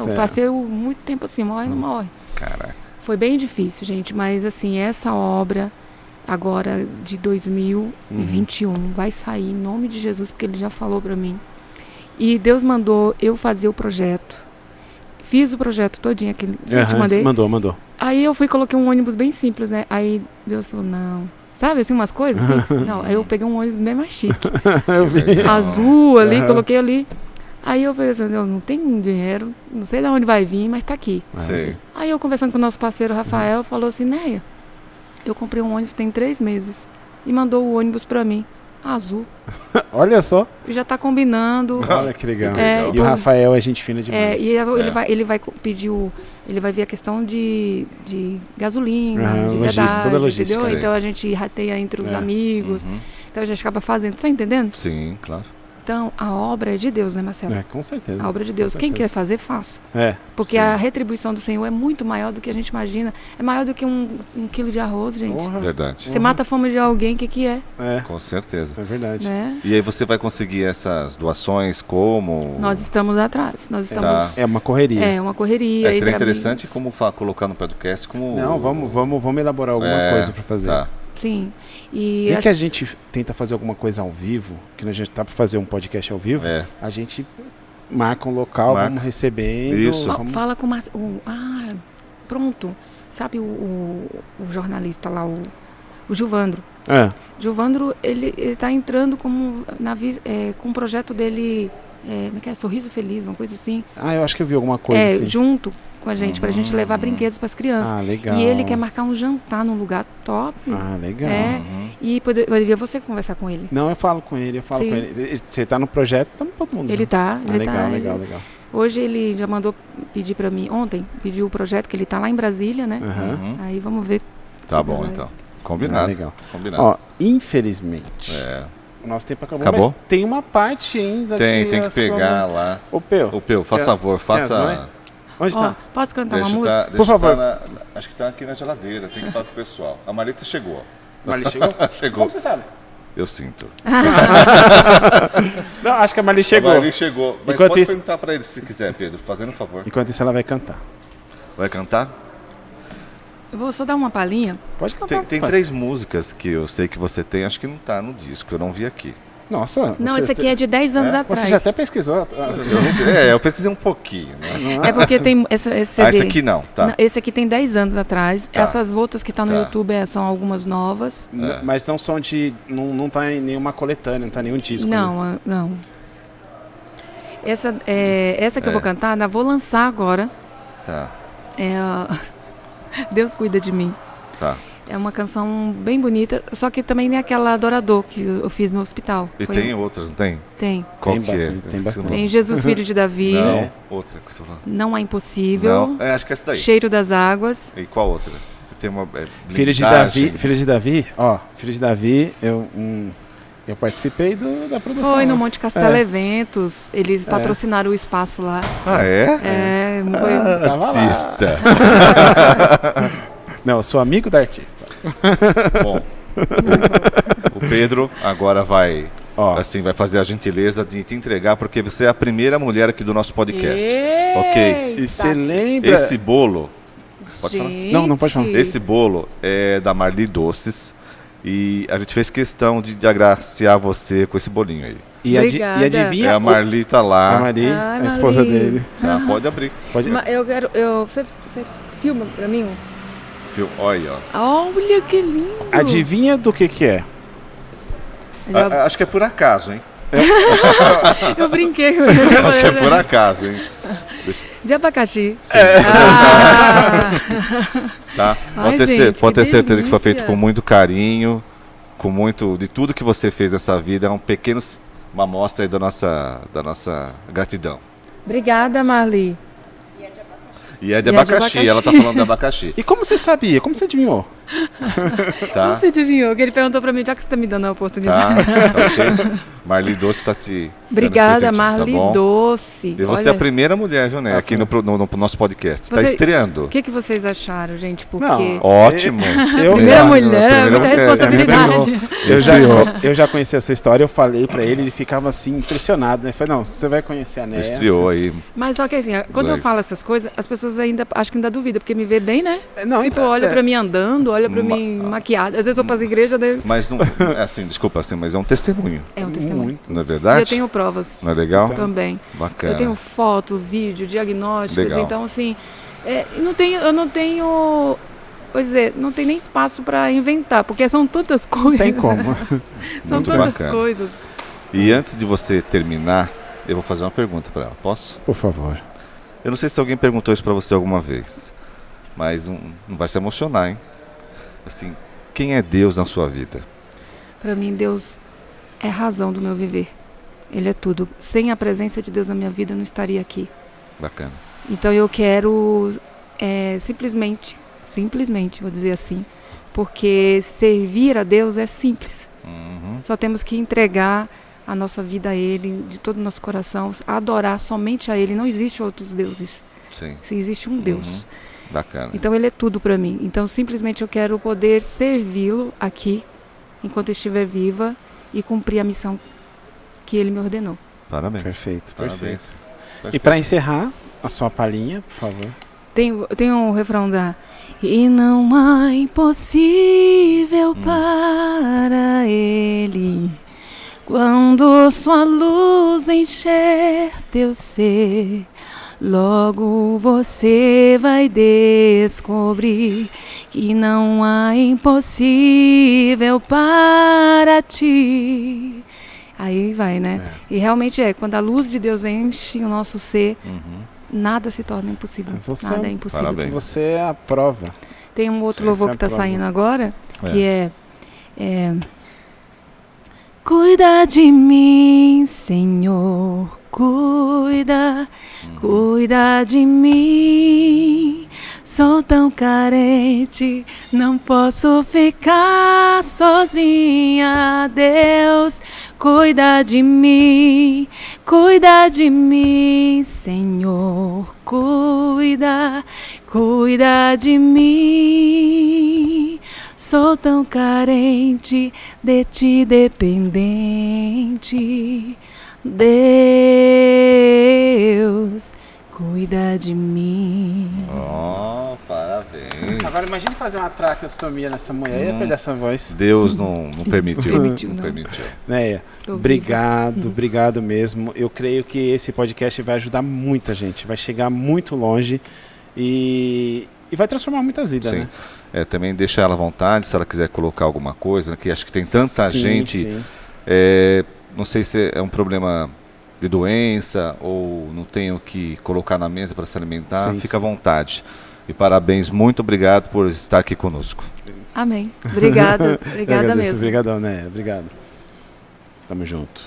C: Eu passei muito tempo assim, morre e não morre.
B: Caraca.
C: Foi bem difícil, gente, mas assim, essa obra agora de 2021 vai sair em nome de Jesus, porque ele já falou para mim. E Deus mandou eu fazer o projeto. Fiz o projeto todinho aqui, eu te mandei.
A: Mandou.
C: Aí eu coloquei um ônibus bem simples, né? Aí Deus falou, não. Sabe, assim, umas coisas assim? Não, aí eu peguei um ônibus bem mais chique.
A: Eu vi.
C: Azul ali, coloquei ali. Aí eu falei assim, eu não tenho dinheiro, não sei de onde vai vir, mas tá aqui.
B: Sei.
C: Aí eu conversando com o nosso parceiro Rafael, falou assim, Néia, eu comprei um ônibus tem 3 meses e mandou o ônibus pra mim, azul.
A: Olha só.
C: E já tá combinando.
A: Olha que legal. E
C: o
A: Rafael é gente fina demais.
C: Ele vai pedir ele vai ver a questão de gasolina, de
A: logística, toda a logística.
C: entendeu? Então a gente rateia entre os amigos. Então a gente acaba fazendo, tá entendendo?
B: Sim, claro.
C: Então, a obra é de Deus, né, Marcelo?
A: Com certeza.
C: A obra é de Deus. Quem quer fazer, faça. Porque a retribuição do Senhor é muito maior do que a gente imagina. É maior do que um quilo de arroz, gente.
B: Verdade.
C: Você mata a fome de alguém, o que é?
B: Com certeza.
A: É verdade.
C: Né?
B: E aí você vai conseguir essas doações como?
C: Nós estamos atrás. Nós estamos...
A: É uma correria.
C: É uma correria.
B: Seria interessante como colocar no podcast como...
A: Não, vamos elaborar alguma coisa para fazer isso.
C: Sim.
A: E que a gente tenta fazer alguma coisa ao vivo, que a gente tá para fazer um podcast ao vivo, a gente marca um local, vamos recebendo.
B: Isso.
C: Fala com o pronto. Sabe o jornalista lá, o Gilvandro. Gilvandro, ele tá entrando com um projeto dele, como é que é? Sorriso Feliz, uma coisa assim.
A: Eu acho que eu vi alguma coisa assim.
C: Junto com a gente, pra gente levar brinquedos pras crianças.
A: Legal.
C: E ele quer marcar um jantar num lugar top.
A: Legal.
C: E poderia você conversar com ele?
A: Não, eu falo com ele, com ele. Você tá no projeto, tá todo mundo.
C: Ele tá.
A: Legal.
C: Hoje ele já mandou pedir pra mim, ontem, pediu o projeto, que ele tá lá em Brasília, né? Aí vamos ver.
B: Tá bom, então. Combinado.
A: Legal.
B: Combinado.
A: Ó, infelizmente, o nosso tempo acabou,
B: Acabou?
A: mas tem uma parte ainda
B: Tem
A: que
B: que pegar lá.
A: Ô, Peu.
B: Ô, Peu, faz
A: Quer-
B: favor,
A: quer as
B: faça...
A: mães? Onde
C: Ó,
A: tá?
C: posso cantar uma
B: Deixa
C: música?
B: tá- deixa
A: Por favor.
B: tá acho que tá aqui na geladeira, tem que falar com o pessoal. A Marita chegou.
A: Marli chegou?
B: Chegou.
A: Como você sabe?
B: Eu sinto.
A: Não, acho que a Marli chegou.
B: A Marli chegou. Mas
A: Enquanto
B: pode
A: isso-
B: perguntar pra ele se quiser, Pedro, fazendo um favor.
A: Enquanto isso, ela vai cantar.
B: Vai cantar?
C: Eu vou só dar uma palhinha.
A: Pode cantar.
B: Tem
A: pai.
B: 3 músicas que eu sei que você tem, acho que não tá no disco, eu não vi aqui.
A: Nossa.
C: Não,
A: você
C: esse aqui é de 10 anos atrás.
A: Você já até pesquisou.
B: Eu pesquisei um pouquinho, né?
C: É porque tem esse CD.
B: Ah, esse aqui não, tá?
C: Não, esse aqui tem 10 anos atrás.
B: Tá.
C: Essas outras que estão no
B: Tá.
C: YouTube são algumas novas.
A: Mas não são de. Não tá em nenhuma coletânea, não tá em nenhum disco. né?
C: Não, não. Essa que eu vou cantar, ainda vou lançar agora.
B: Tá,
C: É Deus Cuida de Mim.
B: tá.
C: É uma canção bem bonita, só que também tem aquela Adorador que eu fiz no hospital.
B: E
C: Foi-
B: tem outras, não tem?
C: Tem.
B: Qual
A: Tem
B: que
A: bastante,
B: é?
A: tem bastante.
C: Tem Jesus Filho de Davi.
B: Não, outra que você falou.
C: Não é Impossível.
B: Não, acho que é essa daí.
C: Cheiro das Águas.
B: E qual outra? Tem uma
A: Filho de
B: blindagem.
A: Davi, filho de Davi, ó, filho de Davi, eu participei da produção.
C: Foi no
A: né?
C: Monte Castelo Eventos. Eles patrocinaram o espaço lá.
B: Ah, é?
C: Foi.
A: Tava lá.
B: Artista.
A: Não, eu sou amigo da artista.
B: Bom, o Pedro agora vai,
A: Ó.
B: assim, vai fazer a gentileza de te entregar, porque você é a primeira mulher aqui do nosso podcast.
C: Eita!
B: Ok.
A: E você lembra?
B: Esse bolo, pode falar?
C: Gente.
A: Não, não pode falar.
B: Esse bolo é da Marli Doces e a gente fez questão de agraciar você com esse bolinho aí.
A: E,
C: Obrigada.
A: e adivinha?
B: E a Marli tá
A: A
B: lá.
A: Marli,
C: Ai,
A: a esposa
C: Marli.
A: dele.
B: Tá, pode abrir.
A: Pode...
C: Eu quero. Você filma pra mim?
B: Olha, ó.
C: Olha que lindo!
A: Adivinha do que é?
B: Acho que é por acaso, hein?
C: Eu brinquei com
B: Acho que é por acaso, hein?
C: De abacaxi.
B: Tá?
C: Ai,
B: Pode
C: gente,
B: pode
C: que
B: ter certeza que foi feito
C: delícia.
B: com muito carinho, com muito de tudo que você fez nessa vida. É uma amostra aí da nossa gratidão.
C: Obrigada, Marli.
B: E é de
C: E é de
B: abacaxi,
C: abacaxi.
B: ela tá falando de abacaxi,
A: E como você sabia? Como você adivinhou?
B: tá?
C: Você adivinhou? Que ele perguntou pra mim, já que você tá me dando a
B: Tá,
C: oportunidade.
B: tá ok. Marli Doce tá te
C: Obrigada,
B: dando esse presente,
C: Marli
B: tá bom?
C: Doce.
B: E você é
C: Olha,
B: a primeira mulher, viu, né? Aqui no nosso podcast. Tá
C: Você-
B: estreando.
C: o que vocês acharam, gente? Porque
A: Não,
B: Ótimo.
C: primeira
A: eu-
C: mulher, é
B: primeira
C: muita
B: mulher,
C: responsabilidade.
A: Eu já conheci a sua história, eu falei pra ele, ele ficava assim, impressionado, né? Falei, não, você vai conhecer a Néia.
B: Estreou aí.
C: Mas só que assim, quando eu
B: Dois.
C: falo essas coisas, as pessoas ainda acho que ainda duvidam, porque me vê bem, né?
A: Não,
C: Tipo,
A: então,
C: olha pra mim andando, olha pra mim maquiada. Às vezes eu vou pras igrejas, daí
B: Mas não. Assim, desculpa, assim, mas é um testemunho.
C: é um testemunho.
B: Não é
C: E
B: verdade?
C: eu tenho provas
B: Não é legal?
C: também.
B: Bacana.
C: Eu tenho foto, vídeo, diagnósticos,
B: Legal.
C: então assim, eu não tenho, vou dizer, não tem nem espaço para inventar, porque são tantas coisas.
A: tem como.
C: São
B: Muito
C: tantas
B: bacana.
C: coisas.
B: E antes de você terminar, eu vou fazer uma pergunta pra ela. Posso?
A: Por favor.
B: Eu não sei se alguém perguntou isso pra você alguma vez, mas não vai se emocionar, hein? Assim, quem é Deus na sua vida?
C: Para mim, Deus é a razão do meu viver. Ele é tudo. Sem a presença de Deus na minha vida, eu não estaria aqui.
B: Bacana.
C: Então eu quero simplesmente, vou dizer assim, porque servir a Deus é simples.
B: Uhum.
C: Só temos que entregar a nossa vida a Ele, de todo o nosso coração, adorar somente a Ele. Não existe outros deuses.
B: Sim.
C: Só existe um Deus.
B: Bacana.
C: Então Ele é tudo para mim. Então simplesmente eu quero poder servi-lo aqui, enquanto estiver viva, e cumprir a missão que Ele me ordenou.
B: Parabéns.
A: Perfeito,
B: Parabéns.
A: perfeito. E pra encerrar, a sua palhinha, por favor.
C: Tem um refrão da... E não há impossível para Ele, quando sua luz encher teu ser, logo você vai descobrir que não há impossível para ti. Aí vai, né? E realmente quando a luz de Deus enche o nosso ser, nada se torna impossível.
A: Você
C: Nada
A: é
C: é impossível.
B: Parabéns.
A: Você é a prova.
C: Tem um outro
A: Sim,
C: louvor
A: essa
C: que está
A: é a prova.
C: saindo agora, que é cuida de mim, Senhor, cuida de mim, Sou tão carente, não posso ficar sozinha. Deus, cuida de mim, Senhor, cuida de mim. Sou tão carente, de ti dependente. Deus, cuida de mim.
B: Oh, parabéns.
A: Agora imagine fazer uma traqueostomia nessa mulher, ia perder essa voz.
B: Deus não permitiu.
C: Permitiu, não.
B: Permitiu.
A: Né?
C: Tô
A: Obrigado mesmo. Eu creio que esse podcast vai ajudar muita gente, vai chegar muito longe e vai transformar muitas vidas,
B: Sim.
A: né?
B: Também deixar ela à vontade, se ela quiser colocar alguma coisa, que acho que tem tanta
A: Sim,
B: gente.
A: sim.
B: Não sei se é um problema de doença ou não tenho que colocar na mesa para se alimentar.
A: Sim,
B: Fica à vontade. E parabéns, muito obrigado por estar aqui conosco.
C: Amém. Obrigada
A: Eu agradeço,
C: mesmo.
A: Obrigadão, né? Obrigado. Tamo junto.